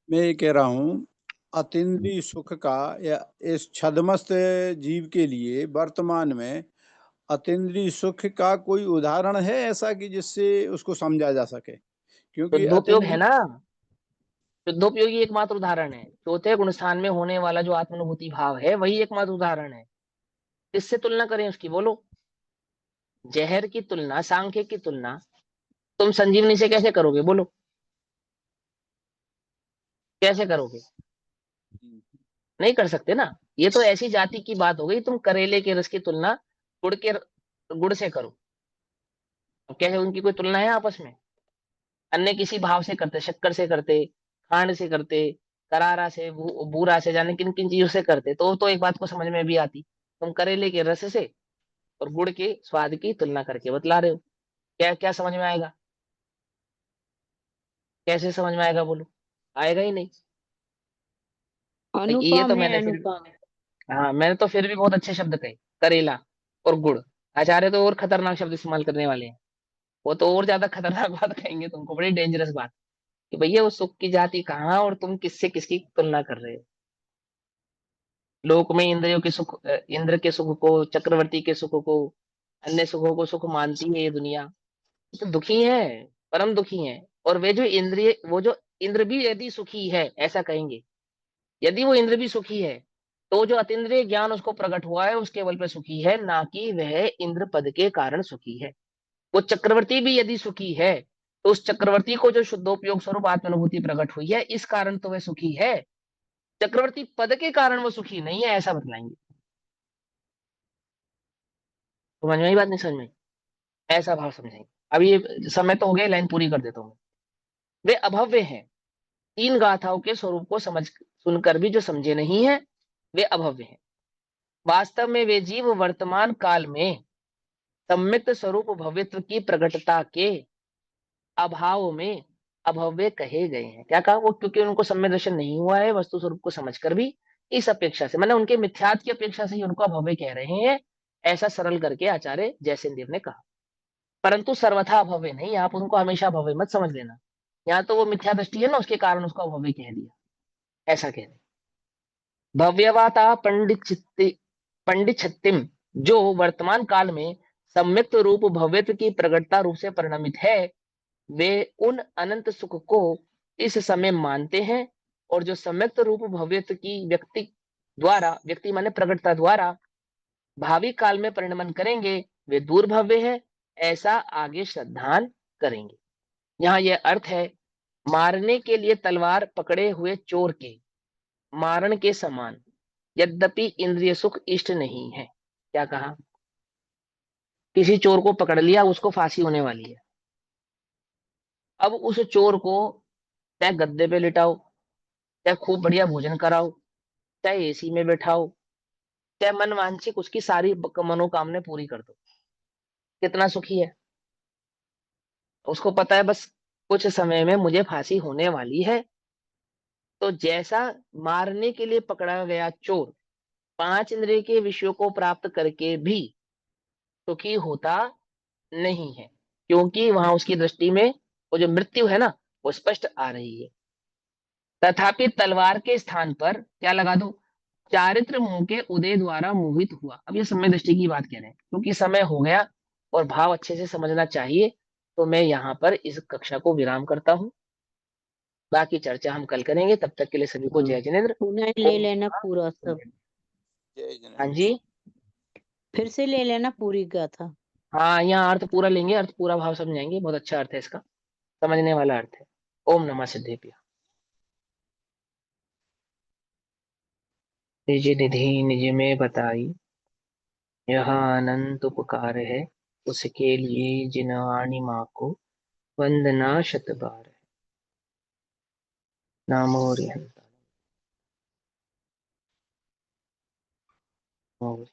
मैं ये कह रहा हूँ, अतीन्द्रिय सुख का या इस छद्मस्त जीव के लिए वर्तमान में अतीन्द्रिय सुख का कोई उदाहरण है ऐसा कि जिससे उसको समझा जा सके? क्योंकि शुद्धोपयोग है अतीन्द्रिय ना, शुद्धोपयोगी एकमात्र उदाहरण है। चौथे गुण स्थान में होने वाला जो आत्मानुभूति भाव है वही एकमात्र उदाहरण है। किससे तुलना करें उसकी, बोलो? जहर की तुलना, सांख्य की तुलना तुम संजीवनी से कैसे करोगे, बोलो? कैसे करोगे? नहीं कर सकते ना। ये तो ऐसी जाति की बात हो गई, तुम करेले के रस की तुलना गुड़ से करो, अब कैसे उनकी कोई तुलना है आपस में? अन्य किसी भाव से करते, शक्कर से करते, खांड से करते, करारा से, बूरा से, जाने किन किन चीजों से करते, तो एक बात को समझ में भी आती। तुम करेले के रस से और गुड़ के स्वाद की तुलना करके बतला रहे हो, क्या क्या समझ में आएगा? कैसे समझ में आएगा, बोलो? आएगा ही नहीं। ये तो अनुपम है, मैंने फिर, अनुपम। हाँ मैंने तो फिर भी बहुत अच्छे शब्द कहे, करेला और गुड़। आचार्य तो और खतरनाक शब्द इस्तेमाल करने वाले हैं, वो तो और ज्यादा खतरनाक बात कहेंगे तुमको, बड़ी डेंजरस बात, कि भैया वो सुख की जाति कहाँ और तुम किससे किसकी तुलना कर रहे हो। लोक में इंद्रियों के सुख, इंद्र के सुख को, चक्रवर्ती के सुख को, अन्य सुखों को सुख मानती है ये दुनिया। ये तो दुखी है, परम दुखी है। और वे जो इंद्रिय, वो जो इंद्र भी यदि सुखी है, ऐसा कहेंगे, यदि वो इंद्र भी सुखी है, तो जो अतीन्द्रिय ज्ञान उसको प्रकट हुआ है उसके बल पे सुखी है, ना कि वह इंद्र पद के कारण सुखी है। वो चक्रवर्ती भी यदि सुखी है, तो उस चक्रवर्ती को जो शुद्धोपयोग स्वरूप आत्मानुभूति प्रकट हुई है, इस कारण तो वह सुखी है, चक्रवर्ती पद के कारण वो सुखी नहीं है, ऐसा बतलाएंगे। समझ में आई बात, नहीं समझ में? ऐसा भाव समझेंगे। अब ये समय तो हो गया, लाइन पूरी कर देता हूँ। वे अभव्य हैं, 3 गाथाओं के स्वरूप को समझ सुनकर भी जो समझे नहीं है, वे अभव्य हैं। वास्तव में वे जीव वर्तमान काल में सम्यक्त स्वरूप भव्यत्व की प्रकटता के अभाव में अभव्य कहे गए हैं। क्या कहा? वो क्योंकि उनको सम्यक दर्शन नहीं हुआ है, वस्तु स्वरूप को समझकर भी इस अपेक्षा से, मतलब उनके मिथ्यात्व की अपेक्षा से ही उनको अभव्य कह रहे हैं, ऐसा सरल करके आचार्य जयसेन देव ने कहा। परंतु सर्वथा अभव्य नहीं, आप उनको हमेशा अभव्य मत समझ लेना। यहाँ तो वो मिथ्या दृष्टि है ना, उसके कारण उसको अभव्य कह दिया, ऐसा कह रहे। भव्यवाता पंडित छत्तिम, जो वर्तमान काल में सम्यक्त रूप भव्यत्व की प्रगटता रूप से परिणमित है, वे उन अनंत सुख को इस समय मानते हैं, और जो सम्यक्त रूप भव्यत्व की व्यक्ति द्वारा, व्यक्ति माने प्रगटता द्वारा भावी काल में परिणमन करेंगे, वे दूर भव्य है, ऐसा आगे श्रद्धान करेंगे। यहाँ यह अर्थ है, मारने के लिए तलवार पकड़े हुए चोर के मारण के समान, यद्यपि इंद्रिय सुख इष्ट नहीं है। क्या कहा? किसी चोर को पकड़ लिया, उसको फांसी होने वाली है। अब उस चोर को चाहे गद्दे पे लिटाओ, चाहे खूब बढ़िया भोजन कराओ, चाहे एसी में बैठाओ, चाहे मन वांछित उसकी सारी मनोकामना पूरी कर दो, कितना सुखी है। उसको पता है बस कुछ समय में मुझे फांसी होने वाली है। तो जैसा मारने के लिए पकड़ा गया चोर 5 इंद्रिय के विषयों को प्राप्त करके भी सुखी होता नहीं है, क्योंकि वहां उसकी दृष्टि में वो जो मृत्यु है ना वो स्पष्ट आ रही है। तथापि तलवार के स्थान पर क्या लगा दो, चारित्र मोह के उदय द्वारा मोहित हुआ। अब ये समय दृष्टि की बात कह रहे हैं, क्योंकि समय हो गया और भाव अच्छे से समझना चाहिए, तो मैं यहाँ पर इस कक्षा को विराम करता हूँ। बाकी चर्चा हम कल करेंगे, तब तक के लिए सभी को जय जिनेन्द्र। पुनः ले ओम लेना नमः पूरा सब, जय हाँ जिनेन्द्र। जी, फिर से ले लेना पूरी गाथा। हाँ यहाँ अर्थ पूरा लेंगे, अर्थ पूरा भाव समझाएंगे, बहुत अच्छा अर्थ है इसका, समझने वाला अर्थ है। ओम नमः सिद्धेभ्य। निज निधि निज में बताई, यह अनंत उपकार है, उसके लिए जिन आनी माँ को वंदना शत बार है। नामो हरिहंता नमो हरि।